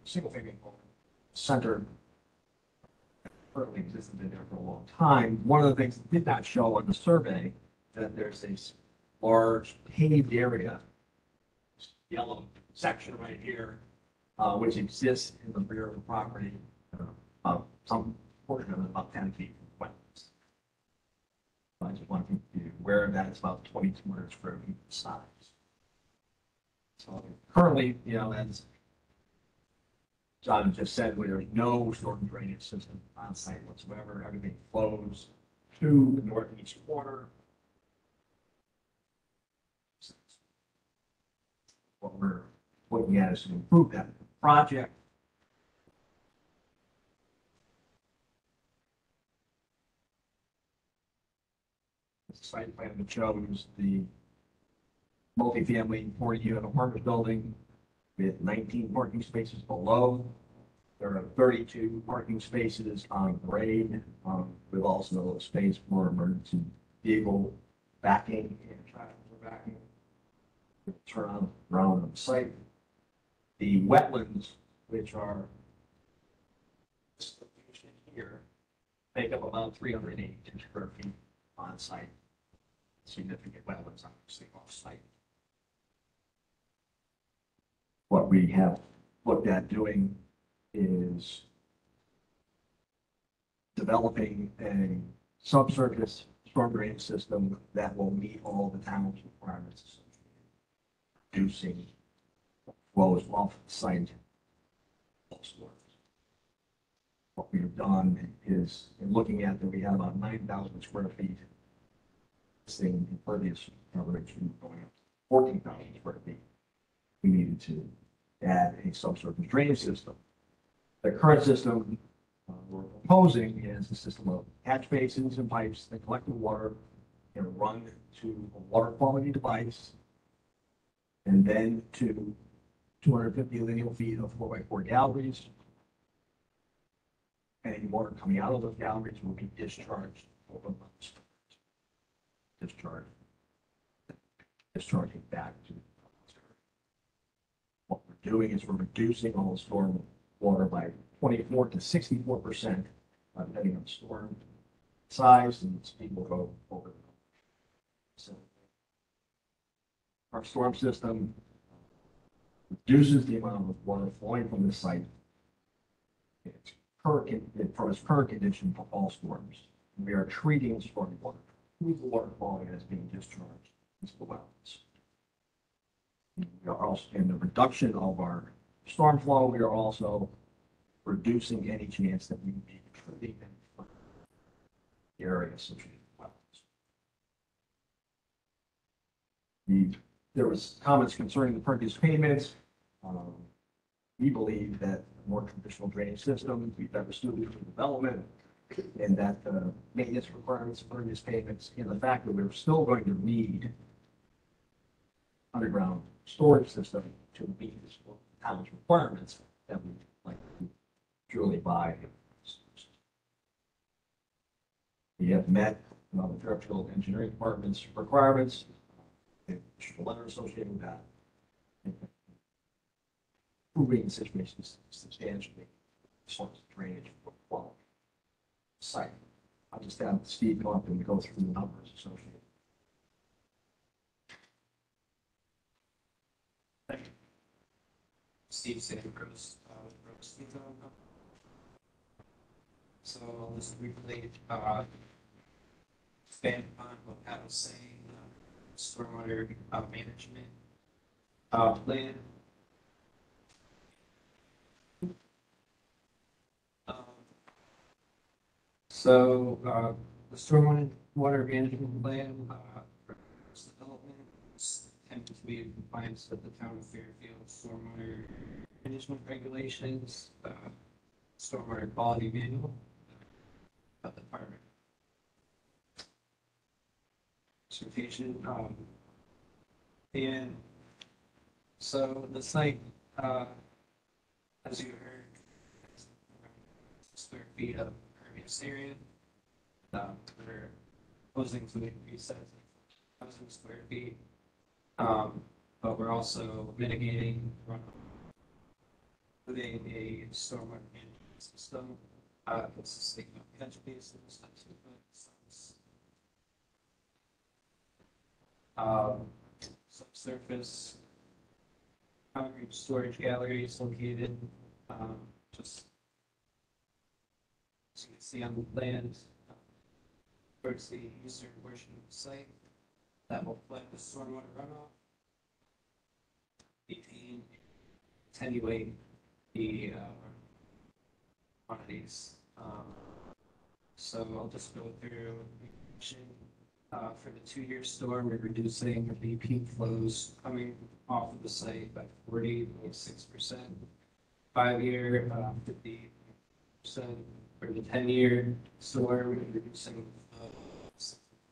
single-family home center currently existed in there for a long time. One of the things that did not show on the survey that there's a large paved area, yellow section right here, which exists in the rear of the property, some portion of it about 10 feet from wetlands. I just want to be aware of that. It's about 2,200 square feet size. So currently, as John just said, there's no storm drainage system on site whatsoever. Everything flows to the northeast corner. What we're looking at is to improve that project. site plan that shows the multifamily 40-unit apartment building with 19 parking spaces below. There are 32 parking spaces on grade, with also a space for emergency vehicle backing and traffic backing. Turn around on the site. The wetlands, which are here, make up about 380 square feet on site. Significant wetlands obviously off site. What we have looked at doing is developing a subsurface storm drain system that will meet all the town's requirements, reducing flows off the site. What we've done is, in looking at that, we have about 9,000 square feet. Seeing impervious coverage going up to 14,000 square feet. We needed to add a subsurface drainage system. The current system we're proposing is a system of catch basins and pipes that collect the water and run to a water quality device, and then to 250 lineal feet of 4x4 galleries. Any water coming out of those galleries will be discharged over months. Discharging back to the what we're doing is we're reducing all the storm water by 24 to 64%, depending on storm size, and speed will go over. So our storm system reduces the amount of water flowing from the site. It's from its current condition for all storms. We are treating storm water, the water quality that's being discharged into the wetlands. We are also, in the reduction of our storm flow, we are also reducing any chance that we would be treating the area associated with wetlands. There was comments concerning the pervious payments. We believe that a more traditional drainage system would be better suited for development, and that the maintenance requirements of pervious payments, and the fact that we're still going to need underground storage system to meet the town's requirements, that we like to purely buy. We have met the Fairfield Engineering Department's requirements. The letter associated with that, improving the situation substantially as far as drainage quality site. I'll just have Steve go up and go through the numbers associated. Thank you. Steve Sanders, so I'll just briefly expand upon what Pat was saying. Stormwater management plan. So the stormwater management plan for this development is intended to be in compliance with the town of Fairfield stormwater management regulations, stormwater quality manual of the department. Certification, and so the site, as you heard, is square feet of impervious area. We're proposing to increase that to 1,000 square feet, but we're also mitigating runoff with a stormwater management system consisting of catch basins, subsurface concrete storage galleries located just as you can see on the land towards the eastern portion of the site that will collect the stormwater runoff, maintain, attenuate the quantities. So I'll just go through for the 2-year storm, we're reducing the peak flows coming off of the site by 40.6%. 5-year, 50%. For the 10-year storm, we're reducing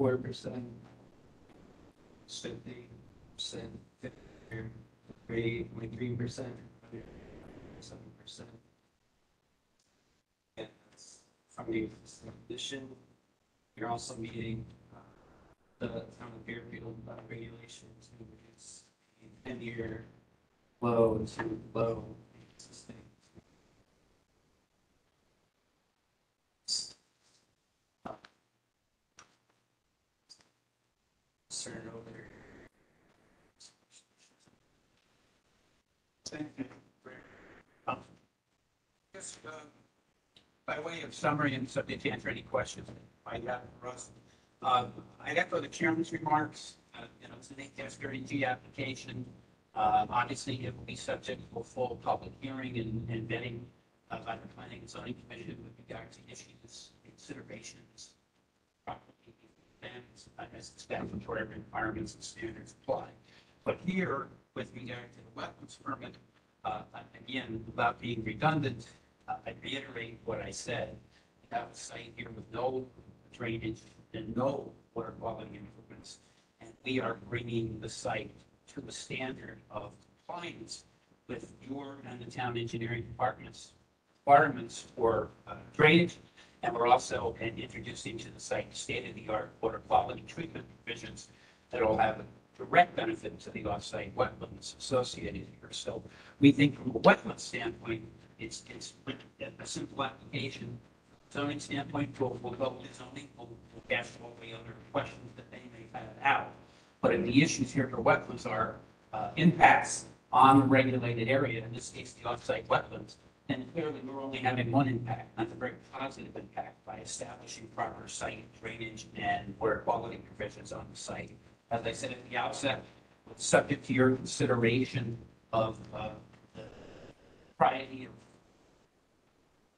4%, 50%, 3.3%, 7%. And that's from the addition. You're also meeting the town of Fairfield regulations to reduce the 10-year low to low existing. Turn over. Thank you. Just by way of summary and subject to answer any questions that you might have for us, I'd echo the chairman's remarks. It's an 8-32 application. Obviously, it will be subject to a full public hearing and vetting by the Planning and Zoning Commission with regard to issues, considerations, property plans, as the statutory requirements and standards apply. But here, with regard to the wetlands permit, again, without being redundant, I reiterate what I said. We have a site here with no drainage and no water quality improvements, and we are bringing the site to the standard of compliance with your and the town engineering department's requirements for drainage, and we're also introducing to the site state-of-the-art water quality treatment provisions that will have a direct benefit to the off-site wetlands associated here. So we think from a wetland standpoint, it's a simple application. Zoning standpoint, we'll go with zoning, we'll ask all the other questions that they may have out. But if the issues here for wetlands are impacts on the regulated area, in this case, the off-site wetlands, then clearly we're only having one impact, not a very positive impact, by establishing proper site drainage and water quality provisions on the site. As I said at the outset, subject to your consideration of the propriety of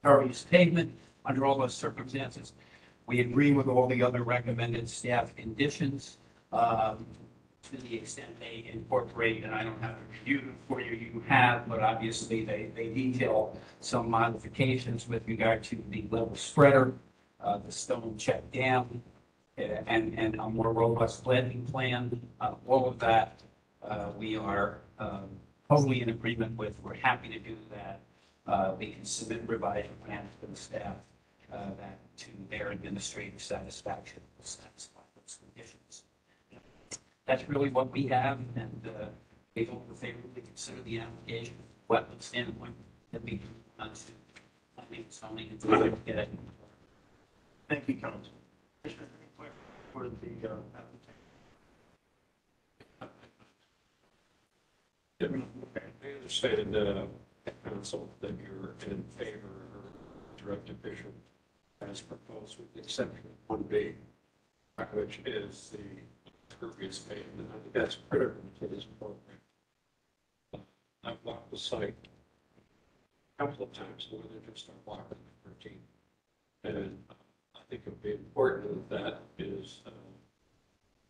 impervious pavement under all those circumstances, we agree with all the other recommended staff conditions to the extent they incorporate, and I don't have to review them for you, you have, but obviously they detail some modifications with regard to the level spreader, the stone check dam, and a more robust planting plan. All of that we are totally in agreement with. We're happy to do that. We can submit revised plans to the staff that to their administrative satisfaction will satisfy those conditions. That's really what we have, and we hope to favorably consider the application wetland standpoint that we can to planning, zoning, and get it. Thank you, Council. For the application. I understand, Council, that you're in favor of direct division as proposed, with the exception of one B, which is the impervious pavement. I think that's critical to this program. I've walked the site a couple of times more than just on walking the 13. And I think it would be important that that is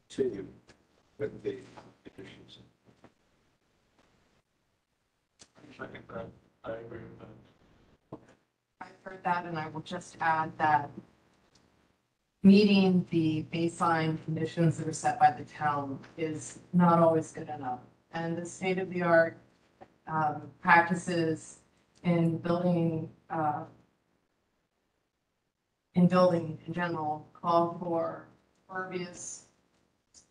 continued with the conditions. I think that I agree with that. I've heard that, and I will just add that meeting the baseline conditions that are set by the town is not always good enough. And the state-of-the-art practices in building in general call for impervious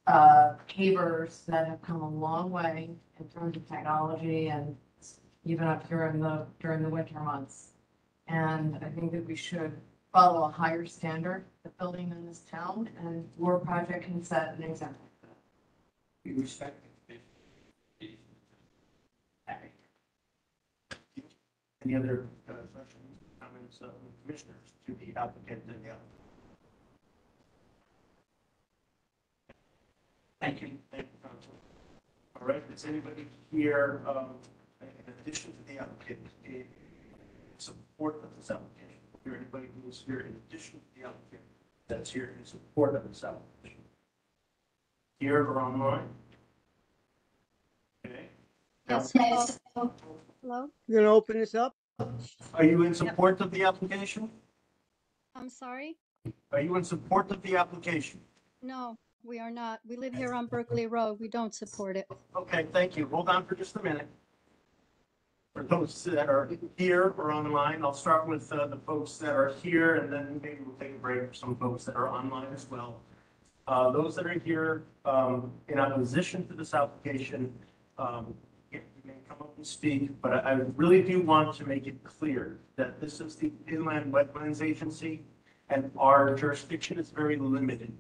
pavers that have come a long way in terms of technology, and even up here during the winter months. And I think that we should follow a higher standard of building in this town, and your project can set an example for that. We respect it. Any other questions, comments of the commissioners to the applicant and the applicant? Thank you. Thank you, Council. All right, is anybody here, in addition to the applicant, in support of this application? Is there anybody who is here in addition to the applicant that's here in support of this application? Here or online? Okay. Yes. Hello? You're gonna open this up? Are you in support of the application? I'm sorry? Are you in support of the application? No, we are not. We live here on Berkeley Road. We don't support it. Okay, thank you. Hold on for just a minute. For those that are here or online, I'll start with the folks that are here, and then maybe we'll take a break for some folks that are online as well. Those that are here in opposition to this application, you may come up and speak, but I really do want to make it clear that this is the Inland Wetlands Agency, and our jurisdiction is very limited.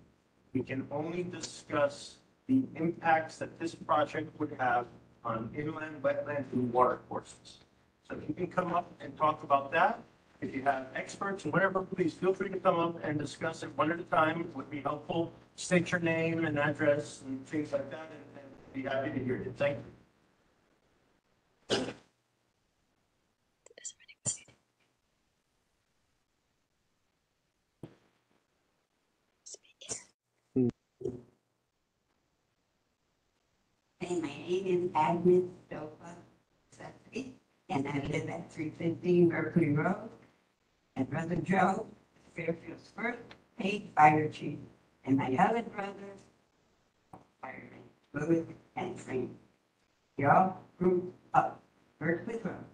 We can only discuss the impacts that this project would have on inland wetlands and water courses. So if you can come up and talk about that, if you have experts or whatever, please feel free to come up and discuss it one at a time. It would be helpful. State your name and address and things like that, and be happy to hear you. Thank you. Hey, my name is Agnes Dofa Sessions, and I live at 315 Berkeley Road. And Brother Joe, Fairfield's first paid fire chief, and my other brothers, firemen, Louis and Frank. We all grew up Berkeley Road.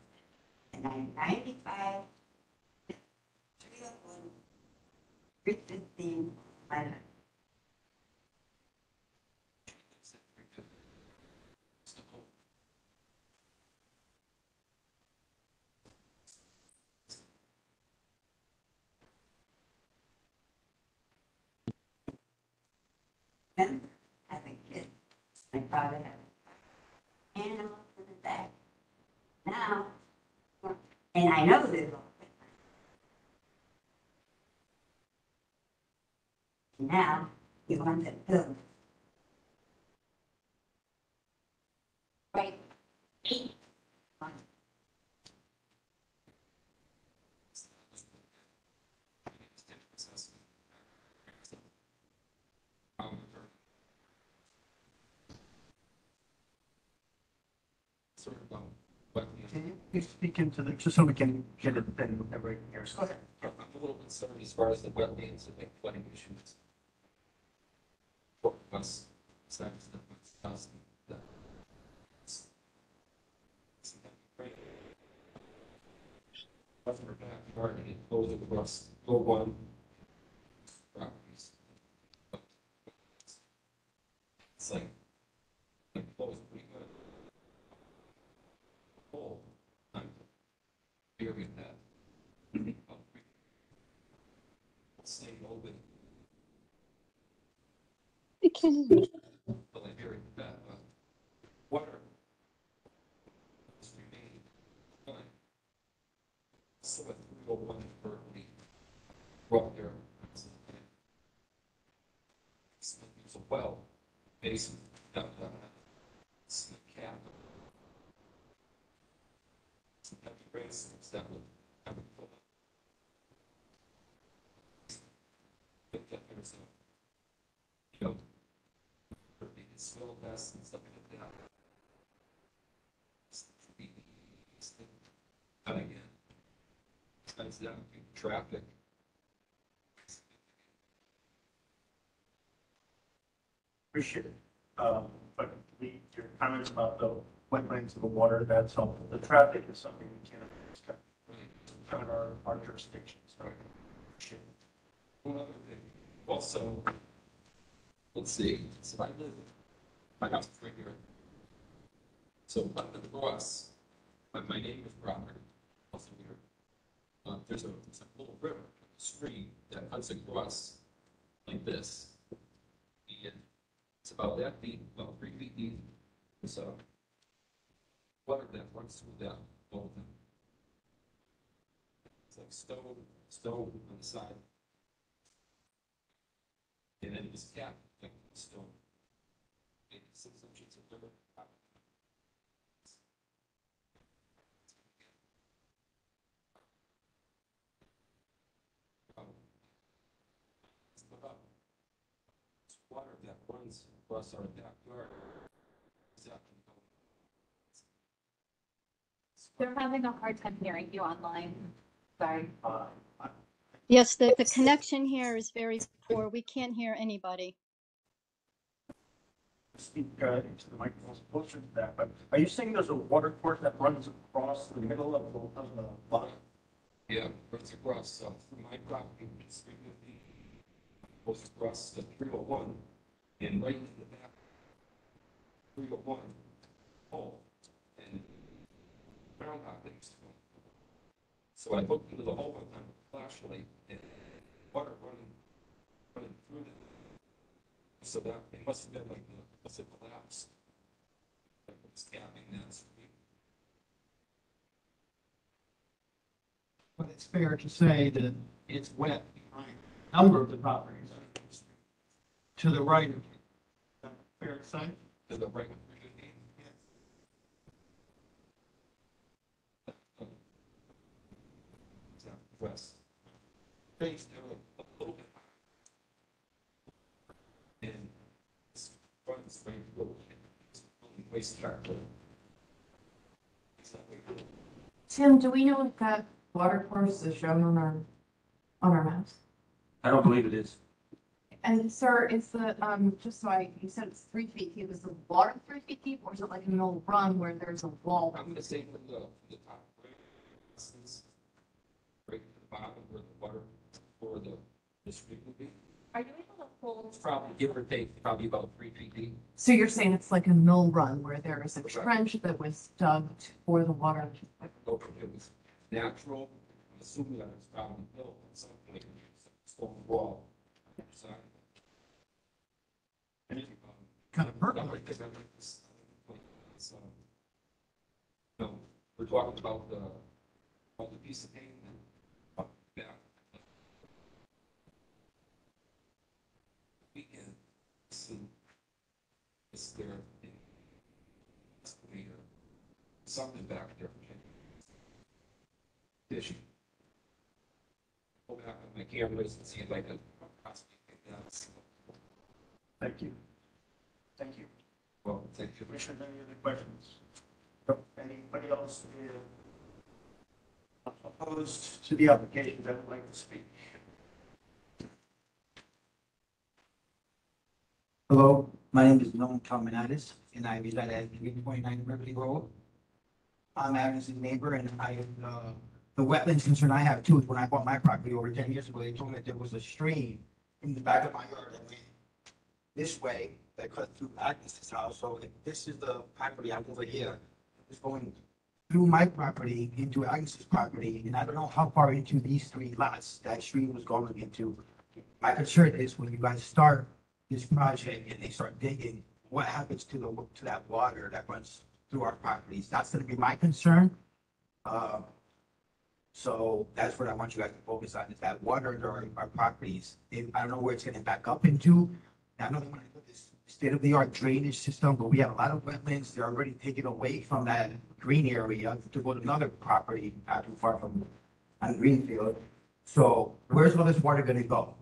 And I'm 95, 301, 315, my life. And as a kid, my father had animals in the back. Now, and I know this all. Now, you want to build. Right. Sort of, but Can you speak into the, just so we can get it then everybody hears? Go ahead. I'm a little concerned as far as the wetlands and the flooding issues. For us, since the us, that. Buffer backyard and it goes across one properties. It's like close pretty good. Whole, I'm buried that. Staying open. We can hear you. Well, I buried that, water. Is remaining. Fine. So at 301 Berkeley, right there. There's a well, basin, down, some cap. Some heavy raisins that would have a pull up. But that there's a, soil vests and stuff like that. But again, comes down to traffic. Appreciate it. But your comments about the wetlands and the water, that's helpful. The traffic is something we can't discuss. Kind of our jurisdiction. So appreciate it. One other thing, also, let's see, so I live, my house is right here. So up across, my neighbor's property, also here, there's a little river, a stream that cuts across like this. And it's about that deep, about 3 feet deep. So water that runs through that whole thing. It's like stone on the side. And then this cap, like stone. Maybe 6 inches of river. Water that runs across our backyard. They're having a hard time hearing you online. Sorry. Yes, the connection here is very poor. We can't hear anybody. speak into the microphone closer to that, but are you saying there's a water course that runs across the middle of the lot? Yeah, runs across, from my property, which is 350, goes across the 301, and right in the back, 301, hole, and groundhog things. So I looked into the hole with my flashlight, and water running through it. So that, it must have been like, must have collapsed. Like, it's gapping that street. But it's fair to say that it's wet behind a number of the properties to the right of you. Is that fair to say? To the right of 315? West. Face down a little bit. And it's front spring little bit. It's only waste factor. It's not way good. Tim, do we know if that water course is shown on our maps? I don't believe it is. And sir, is the, just so you said it's 3 feet deep, is the water 3 feet deep, or is it like an old run where there's a wall? I'm gonna say from the top, right, right to the bottom where the water for the street would be. Are you able to pull? It's probably, give or take, probably about 3 feet deep. So you're saying it's like a mill run where there is a trench that was dug for the water? Go from it was natural, I'm assuming that it's probably built at some point, stone wall. Side. Kind of percolate. So, no, we're talking about the piece of pavement. Yeah. We can see, is there something back there? Issue. Go back on my cameras and see if I can possibly get that. Thank you. Thank you. Well, thank you. Commissioner, any other questions? No. Anybody else opposed to the application that would like to speak? Hello, my name is Noam Kalmanatis, and I reside at 329 Riverly Road. I'm Adam's neighbor, and the wetlands concern I have too is when I bought my property over 10 years ago, they told me that there was a stream in the back of my yard that went this way that cut through Agnes's house. So if this is the property I'm over here, it's going through my property into Agnes's property, and I don't know how far into these 3 lots that stream was going into. My concern is when you guys start this project and they start digging, what happens to that water that runs through our properties? That's going to be my concern. So that's what I want you guys to focus on, is that water during our properties. I don't know where it's going to back up into. I know they want to put this state-of-the-art drainage system, but we have a lot of wetlands. They're already taken away from that green area to go to another property not too far from on Greenfield. So where's all this water going to go?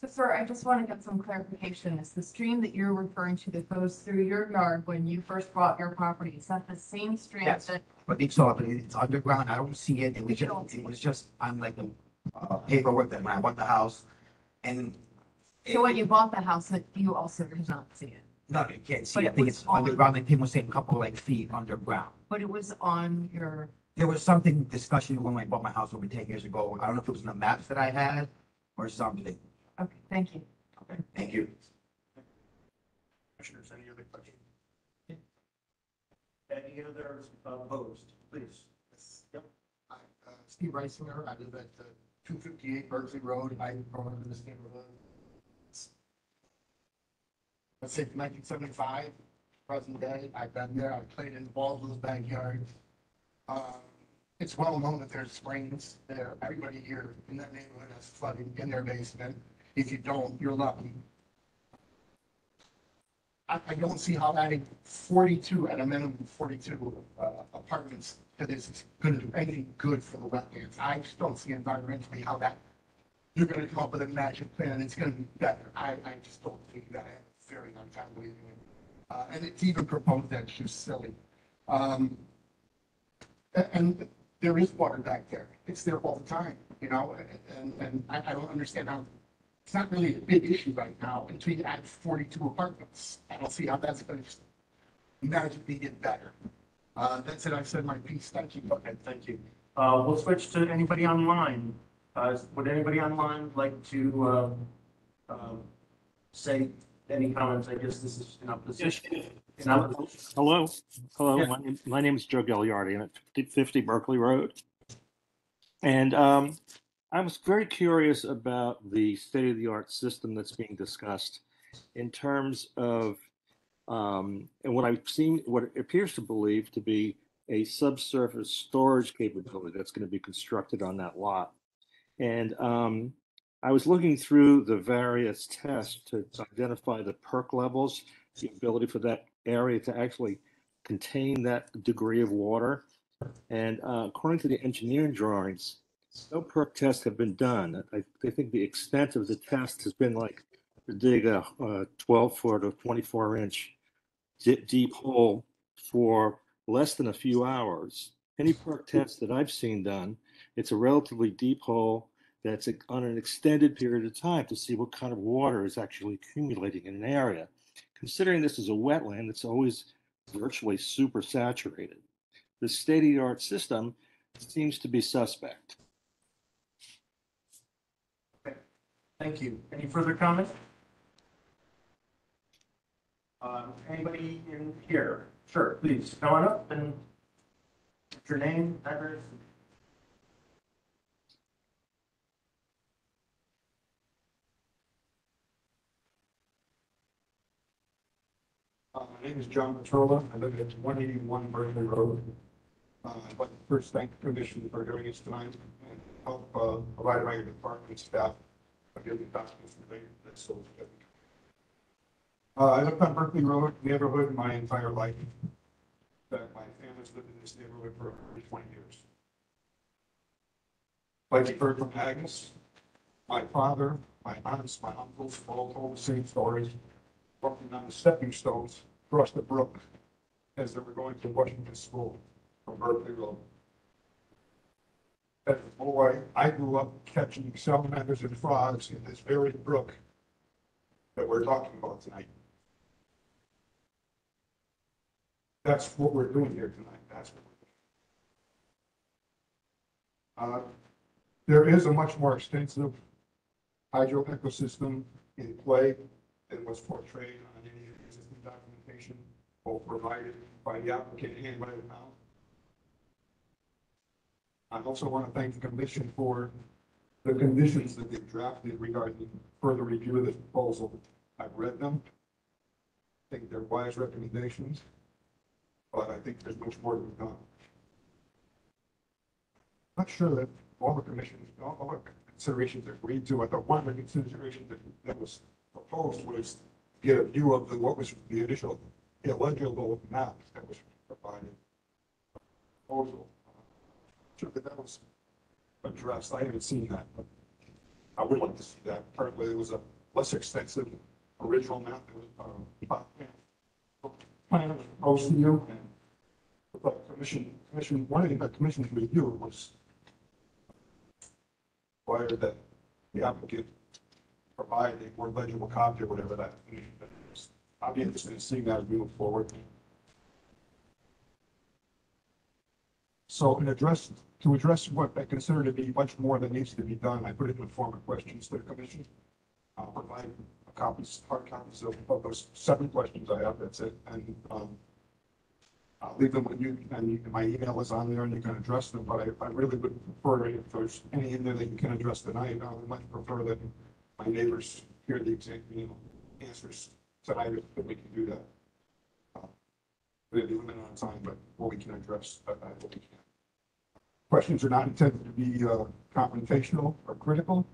So sir, I just want to get some clarification. Is the stream that you're referring to that goes through your yard when you first bought your property, is that the same stream Yes. that? But it's underground. I don't see it. It was just on like the paperwork that when I bought the house. And So when you bought the house, that you also could not see it? no, you can't see. But I it think was it's on- underground. Like Tim was saying, a couple like feet underground. But it was on your, There was something discussion when I bought my house over 10 years ago. I don't know if it was in the maps that I had or something. okay, thank you. Okay, thank you. Commissioners, any other questions? Any others opposed, please? Yep. Steve Reisinger, I live at 258 Berkeley Road. I've grown up in this neighborhood. Let's say 1975, present day. I've been there. I've played in Baldwin's backyard. It's well known that there's springs there. Everybody here in that neighborhood has flooding in their basement. If you don't, you're lucky. I don't see how adding 42, at a minimum 42 apartments to this is going to do anything good for the wetlands. I just don't see environmentally how that, you're going to come up with a magic plan and it's going to be better. I just don't think that. I have a very hard time believing it. And it's even proposed that's just silly. And there is water back there. It's there all the time, you know, and I don't understand how it's not really a big issue right now until you add 42 apartments. I don't see how that's going to magically get better. That's it. I've said my piece. Thank you. Okay, thank you. We'll switch to anybody online. Would anybody online like to say any comments? I guess this is in opposition. Hello, Yeah. my name is Joe Gagliardi. I'm at 50 Berkeley Road. And I was very curious about the state-of-the-art system that's being discussed in terms of, and what I've seen, what it appears to believe to be a subsurface storage capability that's going to be constructed on that lot. And I was looking through the various tests to identify the perk levels, the ability for that area to actually contain that degree of water. And according to the engineering drawings, no perk tests have been done. I think the extent of the test has been like to dig a 12-foot or 24-inch deep hole for less than a few hours. Any perk test that I've seen done, it's a relatively deep hole that's on an extended period of time to see what kind of water is actually accumulating in an area. Considering this is a wetland, it's always virtually super saturated. The state-of-the-art system seems to be suspect. Thank you. Any further comments? Anybody in here? Sure, please come on up and what's your name, address? My name is John Petrola. I live at 181 Berkeley Road. I'd like to first thank the commission for hearing us tonight and help provide my department staff a good documents related to this. I lived on Berkeley Road neighborhood my entire life. In fact, my family's lived in this neighborhood for over 20 years. Like you heard from Agnes, my father, my aunts, my uncles all told the same stories, walking on the stepping stones across the brook as they were going to Washington School from Berkeley Road. As a boy, I grew up catching salamanders and frogs in this very brook that we're talking about tonight. That's what we're doing here tonight. That's what we're doing. There is a much more extensive hydro ecosystem in play than was portrayed on any of the existing documentation, both provided by the applicant and by the town. I also want to thank the commission for the conditions that they've drafted regarding further review of this proposal. I've read them. I think they're wise recommendations, but I think there's much more to be done. I'm not sure that all the commissions, all the considerations agreed to. I thought one of the considerations that was proposed was to get a view of what was the initial illegible map that was provided. Proposal. Sure that was addressed. I haven't seen that, but I would like to see that. Apparently, there was a less extensive original map that was plan proposed to you. And the commission, one of the commission's review was required that the applicant provide a more legible copy or whatever that is. I'll be interested in seeing that as we move forward. So to address what I consider to be much more that needs to be done, I put it in the form of questions to the commission. I'll provide hard copies of those 7 questions I have. That's it. And I'll leave them with you, and my email is on there and you can address them, but I really would prefer if there's any in there that you can address tonight. I would much prefer that my neighbors hear the exact answers tonight if we can do that. We'll be limited on time, but what we can address, I hope we can. Questions are not intended to be confrontational or critical.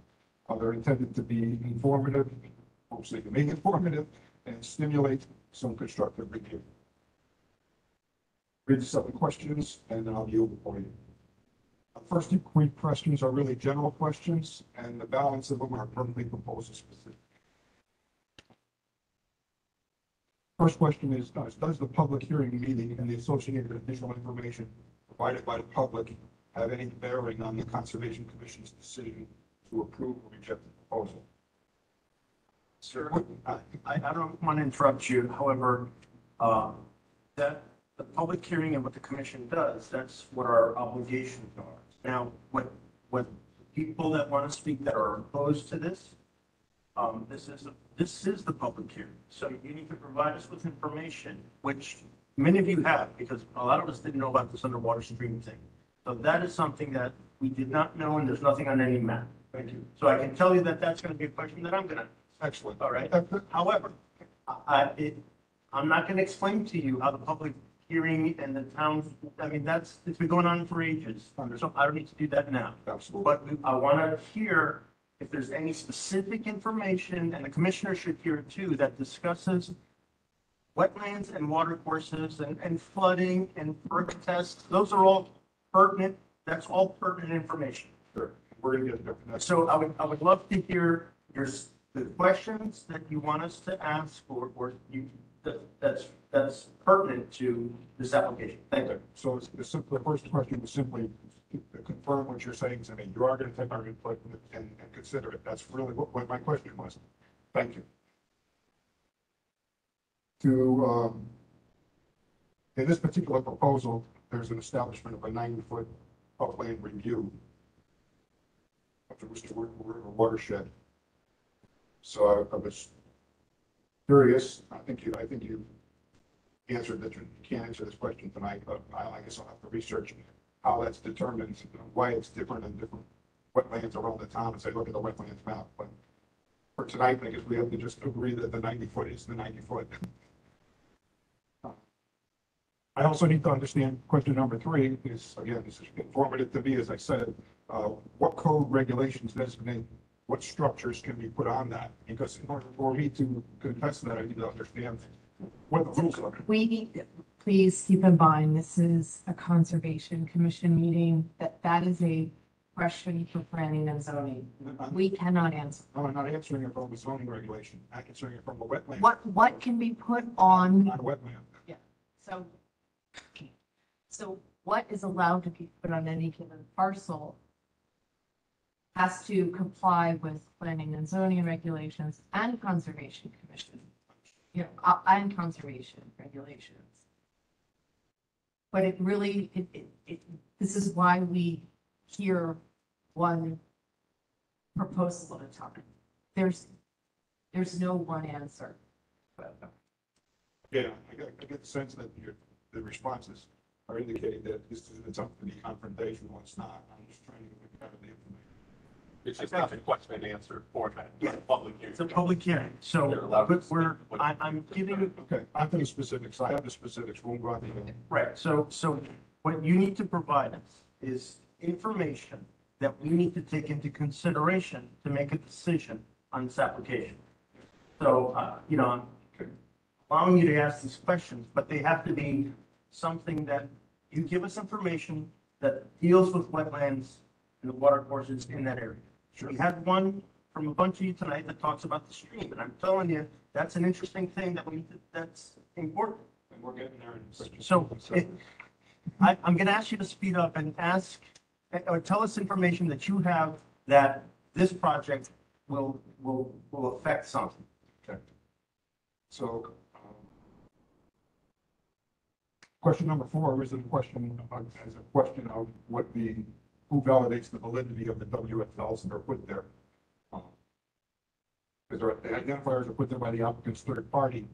They're intended to be informative, hopefully to make informative, and stimulate some constructive review. Read the 7 questions, and then I'll yield for you. The first 2 questions are really general questions, and the balance of them are permanently proposal specific. First question is, does the public hearing meeting and the associated additional information provided by the public have any bearing on the Conservation Commission's decision to approve or reject the proposal? Sir, I don't want to interrupt you, however, that the public hearing and what the commission does, that's what our obligations are. Now, what people that want to speak that are opposed to this, this is the public hearing. So you need to provide us with information, which many of you have, because a lot of us didn't know about this underwater stream thing. So that is something that we did not know, and there's nothing on any map. Thank you. So I can tell you that that's going to be a question that I'm going to. Excellent. All right. However, I'm not going to explain to you how the public hearing and the town, I mean, it's been going on for ages. So I don't need to do that now. Absolutely. But I want to hear if there's any specific information, and the commissioner should hear it too, that discusses wetlands and water courses and flooding and perk tests. Those are all pertinent. That's all pertinent information. Sure. We're going to get there. So I would love to hear the questions that you want us to ask, or that's pertinent to this application. Thank you. So the first question was simply to confirm what you're saying to me. You are going to take our input and consider it. That's really what my question was. Thank you. In this particular proposal, there's an establishment of a 90-foot upland review of the Worcester River watershed. So I was curious. I think you answered that you can't answer this question tonight, but I guess I'll have to research how that's determined, why it's different in different wetlands around the town, and say, look at the wetlands map. But for tonight, I guess we have to just agree that the 90-foot is the 90-foot. I also need to understand question number 3 is, again, this is informative to me, as I said, what code regulations designate what structures can be put on that? Because in order for me to contest that, I need to understand what the rules are. Please keep in mind, this is a conservation commission meeting, that is a question for planning and zoning. We cannot answer. No, I'm not answering it from the zoning regulation. I'm answering it from the wetland. What can be put on? On a wetland. Yeah, so what is allowed to be put on any given parcel has to comply with planning and zoning regulations and conservation commission, and conservation regulations. But it really, this is why we hear one proposal at a time. There's no one answer. Yeah, I get the sense that the responses are indicating that it's up to be confrontational. It's not. I'm just trying to get out of the information. It's just not a question and answer format. Yeah. Public hearing. It's a public hearing, so I'm giving. Okay, I'm to the specifics. I have the specifics. We'll go on to the. Right, so what you need to provide us is information that we need to take into consideration to make a decision on this application. So, I'm allowing you to ask these questions, but they have to be something that you give us information that deals with wetlands and the water courses in that area. Sure. We had one from a bunch of you tonight that talks about the stream, and I'm telling you, that's an interesting thing that's important. And we're getting there. So I'm going to ask you to speed up and ask, or tell us information that you have that this project will affect something. Okay. So, question number 4 is a question of who validates the validity of the WFLs that are put there. Because the identifiers are put there by the applicant's third party.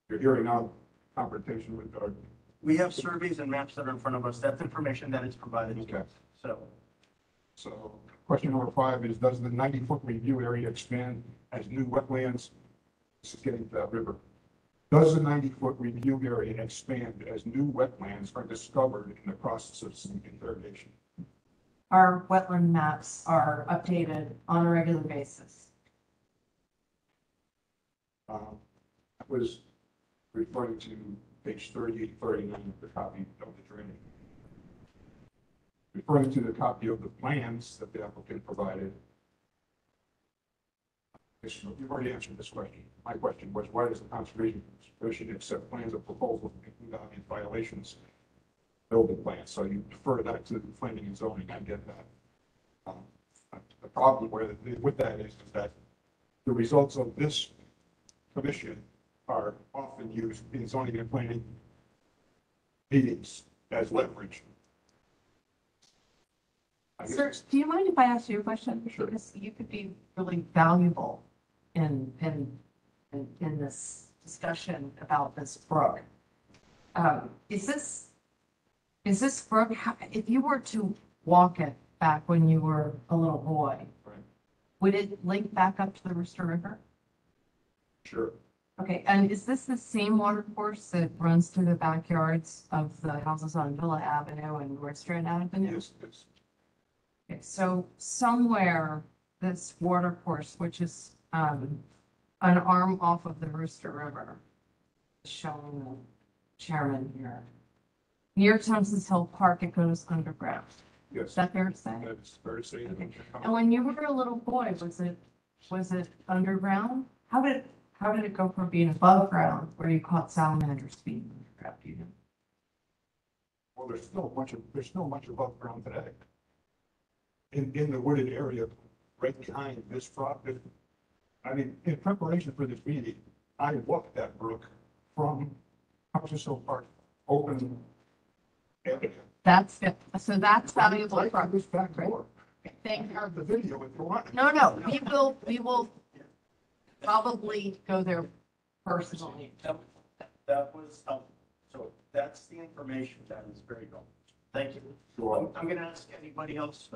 You're hearing now confrontation with our. We have surveys and maps that are in front of us. That's information that is provided. Okay. So Question number 5 is, does the 90-foot review area expand as new wetlands? This is getting to that river. Does the 90-foot review area expand as new wetlands are discovered in the process of irrigation? Our wetland maps are updated on a regular basis. I was referring to page 38, 39 of the copy of the training. Referring to the copy of the plans that the applicant provided. You've already answered this question. My question was, why does the Conservation Commission accept plans of proposal that include obvious violations? Building plans, so you defer that to the planning and zoning. I get that. The problem with that is that the results of this commission are often used in zoning and planning meetings as leverage. Sir, do you mind if I ask you a question? Sure. Because you could be really valuable in this discussion about this brook. Is this brook, if you were to walk it back when you were a little boy, would it link back up to the Rooster River? Sure. Okay, and is this the same water course that runs through the backyards of the houses on Villa Avenue and Nordstrand Avenue? Yes, yes. Okay, so somewhere this water course, which is an arm off of the Rooster River, showing the chairman here. Near Thompson's Hill Park, it goes underground. Yes. Is that fair to say? That's very safe. And when you were a little boy, was it underground? How did it go from being above ground where you caught salamanders being underground? Do you know? Well, there's still much above ground today. In the wooded area, right behind this property. I mean, in preparation for this meeting, I walked that brook from Thompson's Hill Park, open area. That's it. So that's valuable. Right on this back door. Thank I have the video if you want. No, we will probably go there personally. That was helpful. So that's the information that is very helpful. Thank you. I'm going to ask anybody else,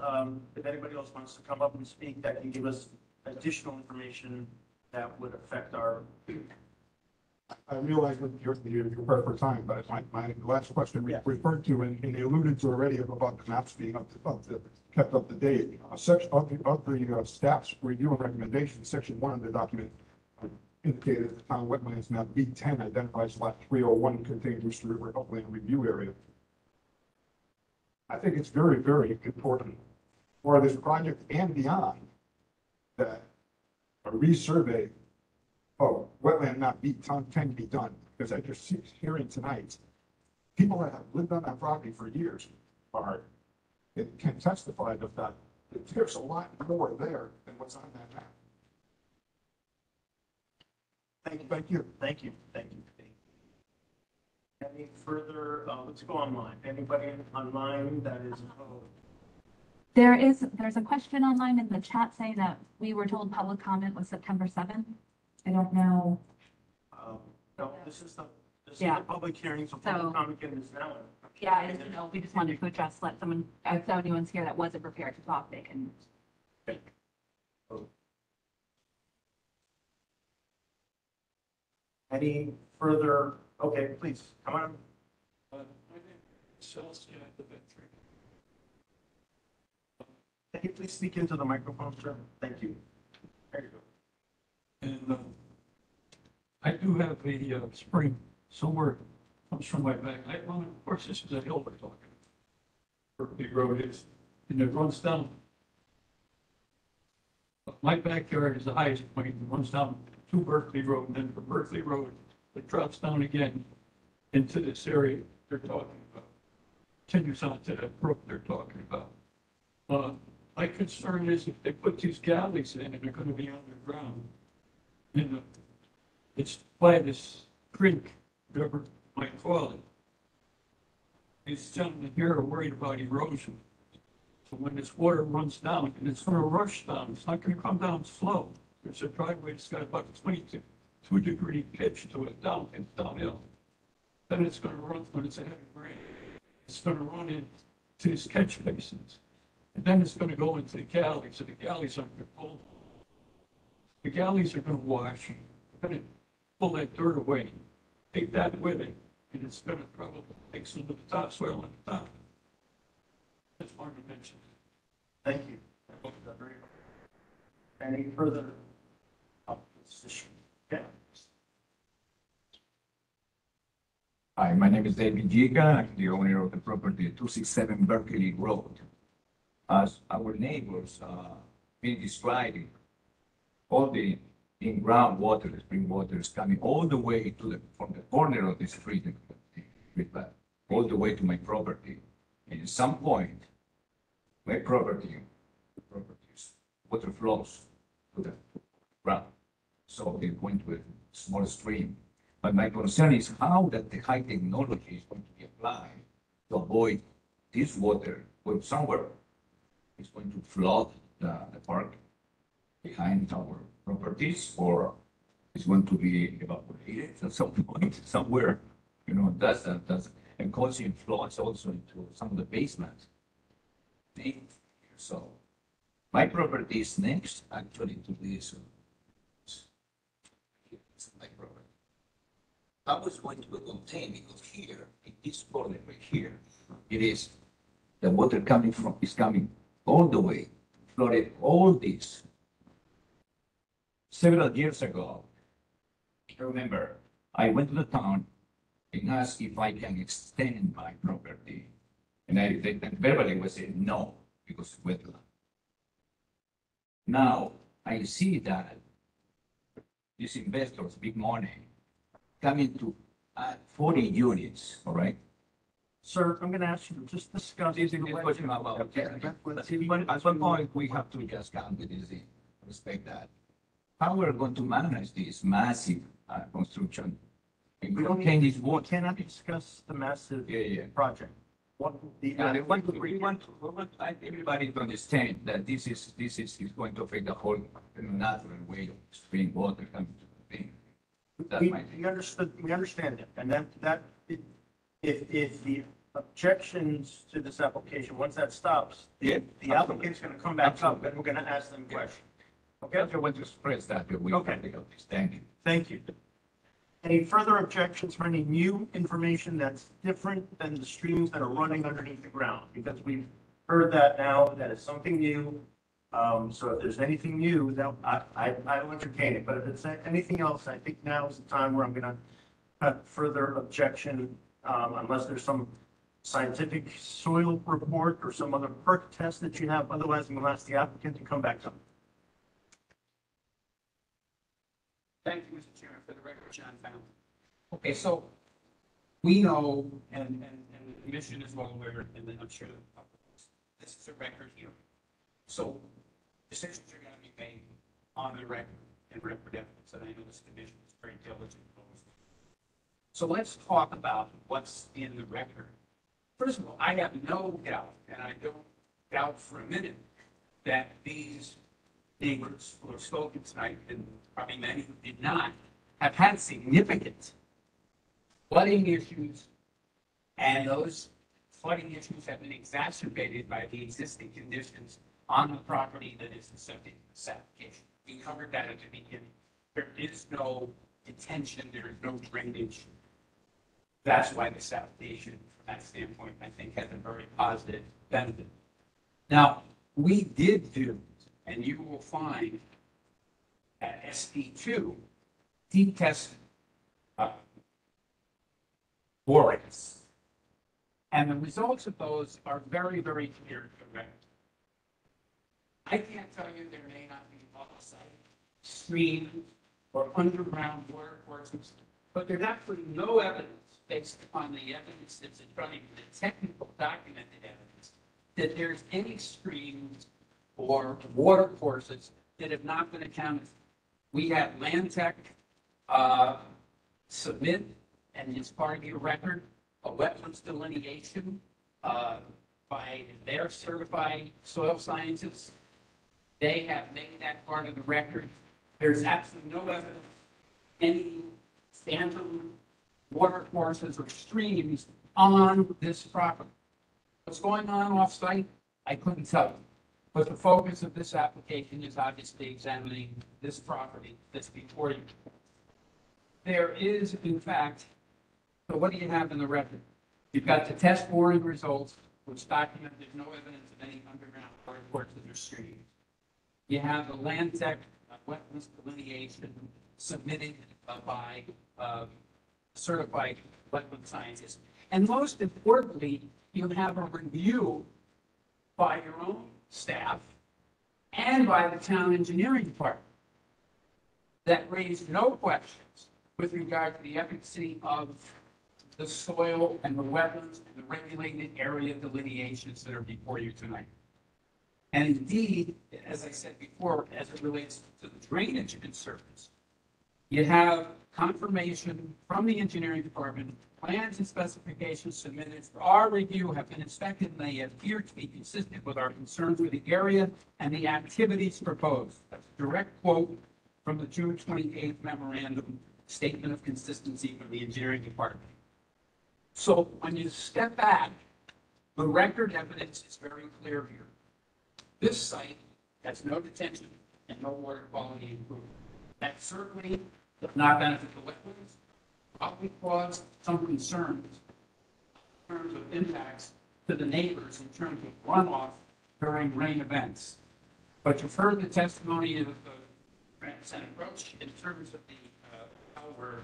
if anybody else wants to come up and speak, that can give us additional information that would affect our. I realize that you're prepared for time, but my last question referred to, and you alluded to already about the maps being kept up to date. A section of the staff's review and recommendation, section 1 of the document indicated that the town wetlands map B10 identifies lot 301 contains Rooster River upland review area. I think it's very, very important for this project and beyond that a resurvey of wetland map B10 be done, because I just see hearing tonight, people that have lived on that property for years can testify to that there's a lot more there than what's on that map. Thank you. Thank you. Any further, let's go online. Anybody online that is opposed? There's a question online in the chat saying that we were told public comment was September 7th. I don't know. No, this is the public hearing, so So- public comment is now. Yeah, I didn't know. We just wanted to address, let someone, if anyone's here that wasn't prepared to talk, they can. Any further, okay, please, come on. Can you please speak into the microphone, sir? Thank you. There you go. And I do have a spring somewhere comes from my back. Of course, this is a hill we're talking. Berkeley Road is, and it runs down. My backyard is the highest point. It runs down to Berkeley Road, and then from Berkeley Road, it drops down again into this area they're talking about. Continues on to that brook they're talking about. My concern is if they put these galleys in and they're going to be underground, it's by this creek, whatever you might call it. These gentlemen here are worried about erosion. So when this water runs down, and it's going to rush down, it's not going to come down slow. There's a driveway that's got about a 22-degree pitch to it downhill. Then it's going to run, when it's a heavy rain, it's going to run into these catch basins. And then it's going to go into the galleys, and the galleys aren't going to pull. The galleys are going to wash, going to pull that dirt away, take that with it, and it's going to probably take some of the topsoil on the top. That's one to mention. Thank you. Any further opposition? Okay. Hi, my name is David Giga. I'm the owner of the property at 267 Berkeley Road. As our neighbors been describing, all the in-ground water, the spring water is coming all the way to from the corner of the street, all the way to my property. And at some point, my property's water flows to the ground. So they went with small stream. But my concern is how that the high technology is going to be applied to avoid this water going somewhere. It's going to flood the park behind our properties, or it's going to be evaporated at some point somewhere. You know, that's and causing floods also into some of the basements. So my property is next actually to this. It's my property. I was going to contain because here, in this corner right here, it is the water coming from is coming all the way, flooded all this. Several years ago, I remember I went to the town and asked if I can extend my property. And everybody was saying no, because it's wetland. Now I see that these investors, big money, coming to 40 units, all right? Sir, I'm gonna ask you to just discuss. This is the question about, at one point, we have to just come with this, respect that. How we're going to manage this massive construction? If we don't change this water. Cannot discuss the massive project. What the. We want everybody to understand that this is going to affect the whole natural way of spring water coming to the thing. We understand that, and if the objections to this application, once that stops, the applicant's gonna come back up, and we're gonna ask them questions. Okay? I want to express that, we Okay. understand it. Thank you. Any further objections for any new information that's different than the streams that are running underneath the ground? Because we've heard that now, that is something new. So if there's anything new, that I'll entertain it, but if it's anything else, I think now is the time where I'm gonna cut further objection, unless there's some scientific soil report or some other perk test that you have. Otherwise, I'm gonna ask the applicant to come back up. Thank you, Mr. Chairman. For the record, John Fallon. Okay, so we know, and the commission is well aware, and then I'm sure the public is, this is a record here. So decisions are going to be made on the record and record evidence, and I know this commission is very diligent. So let's talk about what's in the record. First of all, I have no doubt, and I don't doubt for a minute, that these neighbors who have spoken tonight, and probably many who did not, have had significant flooding issues, and those flooding issues have been exacerbated by the existing conditions on the property that is the subject of this application. We covered that at the beginning. There is no detention, there is no drainage. That's why this application, from that standpoint, I think has a very positive benefit. Now, we did do, and you will find at SP2, deep test borings. And the results of those are very, very clear to the record. I can't tell you there may not be off-site streams or underground water courses, but there's absolutely no evidence based upon the evidence that's in front of you, the technical documented evidence, that there's any streams or water courses that have not been accounted. We had Land Tech submit, and it's part of your record, a wetlands delineation by their certified soil scientists. They have made that part of the record. There's absolutely no evidence any phantom water courses or streams on this property. What's going on off-site, I couldn't tell you. But the focus of this application is obviously examining this property that's before you. There is, in fact, so what do you have in the record? You've got the test boring results, which document there's no evidence of any underground water courses or streams. You have the Land Tech wetlands delineation submitted by certified wetland scientists. And most importantly, you have a review by your own staff and by the town engineering department that raised no questions with regard to the efficacy of the soil and the wetlands and the regulated area delineations that are before you tonight. And indeed, as I said before, as it relates to the drainage concerns, You have confirmation from the engineering department, plans and specifications submitted for our review have been inspected and they appear to be consistent with our concerns with the area and the activities proposed. That's a direct quote from the June 28th memorandum statement of consistency from the engineering department. So when you step back, the record evidence is very clear here. This site has no detention and no water quality improvement. That certainly does not benefit the wetlands, probably cause some concerns in terms of impacts to the neighbors in terms of runoff during rain events. But you've heard the testimony of the Senate approach in terms of the how we're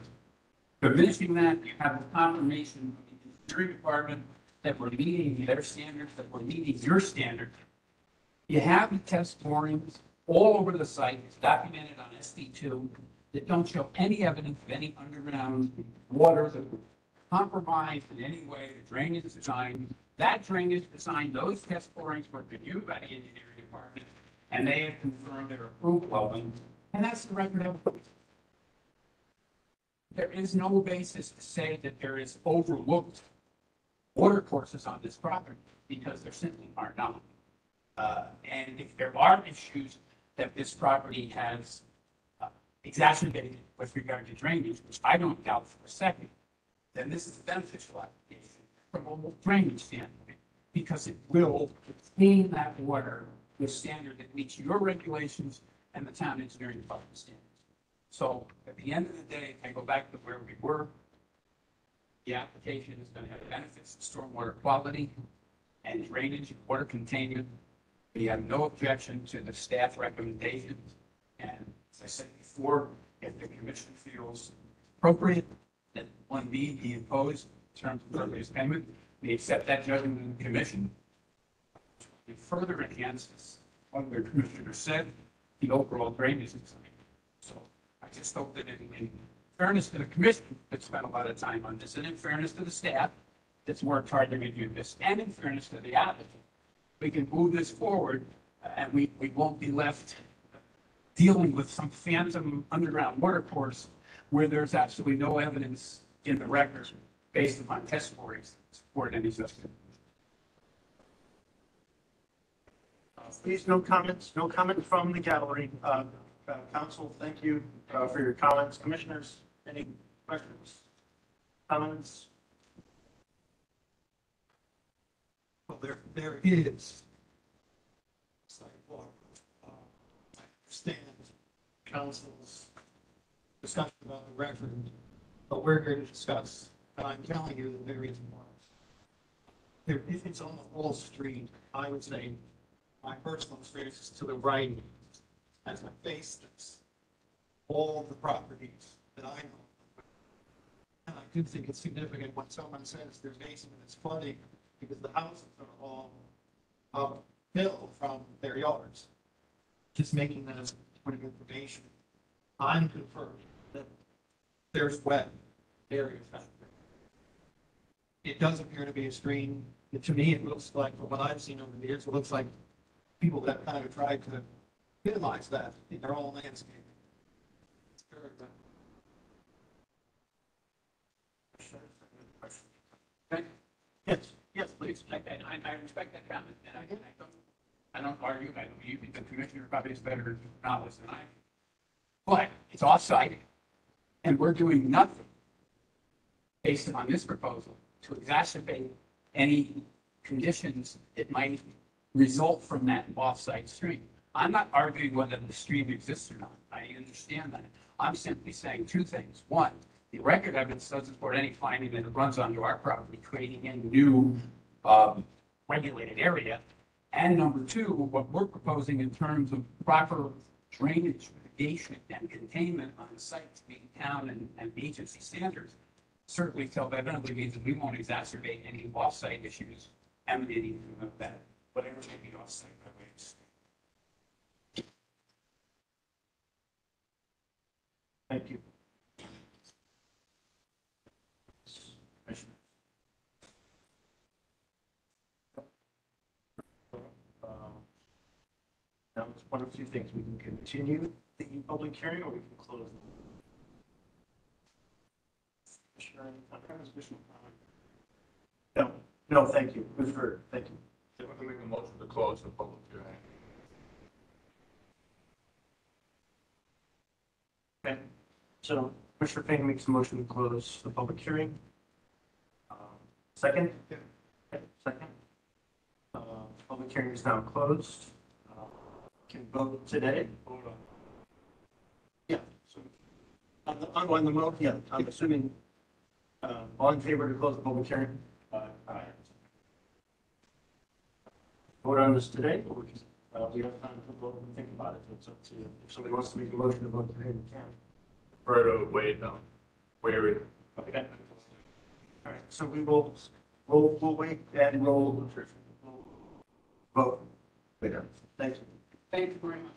diminishing that. You have the confirmation of the engineering department that we're meeting their standards, that we're meeting your standard. You have the test borings all over the site. It's documented on SD2 that don't show any evidence of any underground water that would compromise in any way the drainage design. That drainage design, those test borings were reviewed by the engineering department, and they have confirmed their approval of them. And that's the record evidence. There is no basis to say that there is overlooked water courses on this property because there simply are not. And if there are issues that this property has exacerbated with regard to drainage, which I don't doubt for a second, then this is a beneficial application from a drainage standpoint because it will clean that water with standard that meets your regulations and the town engineering department standards. So at the end of the day, I go back to where we were. The application is going to have benefits to stormwater quality and drainage and water containment. We have no objection to the staff recommendations. And as I said before, if the commission feels appropriate that 1B be imposed in terms of earliest payment, we accept that judgment in the commission. It further enhances what the commissioner said, the overall drainage design. So I just hope that in fairness to the commission that spent a lot of time on this, and in fairness to the staff that's worked hard to review this, and in fairness to the applicant, we can move this forward and we won't be left dealing with some phantom underground water course where there's absolutely no evidence in the record based upon test borings to support any such. Please, no comments from the gallery. Council, thank you for your comments. Commissioners, any questions, comments? Well, there is sidewalk. I understand council's discussion about the record, but we're here to discuss, and I'm telling you that there is more. If it's on the whole street, I would say my personal experience is to the right as I face this, all the properties that I know. And I do think it's significant when someone says there's basement that's flooding because the houses are all uphill from their yards. Just making that as a point of information. I'm confirmed that there's wet areas out there. It does appear to be a stream. To me, it looks like, from what I've seen over the years, it looks like people have kind of tried to minimize that in their own landscape. It's very bad. Yes, please. I respect that comment, and I don't argue. I know you think the commissioner probably has better knowledge than I. But it's off-site, and we're doing nothing based upon this proposal to exacerbate any conditions that might result from that off-site stream. I'm not arguing whether the stream exists or not. I understand that. I'm simply saying two things. One, the record evidence doesn't support any finding that it runs onto our property, creating a new regulated area. And number two, what we're proposing in terms of proper drainage, mitigation, and containment on the site to meet town and agency standards certainly self-evidently means that we won't exacerbate any off-site issues emanating from that, whatever may be off-site ways. Thank you. Now, it's one of two things. We can continue the public hearing or we can close it. hearing on transitional time. No, thank you. Who's for, thank you. They want to make a motion to close the public hearing. Okay, so Commissioner Payne makes a motion to close the public hearing. Second? Okay, second. Public hearing is now closed. Can vote today. Hold on. Yeah, so on the motion, yeah, I'm assuming, all in favor to close the public hearing? Aye. Vote on this today, or we have time to vote and think about it. It's up to you. If somebody wants to make a motion to vote today, we can. Right, wait, no, wait. Okay. All right, so we'll wait and we'll vote later. Thank you. Thank you very much.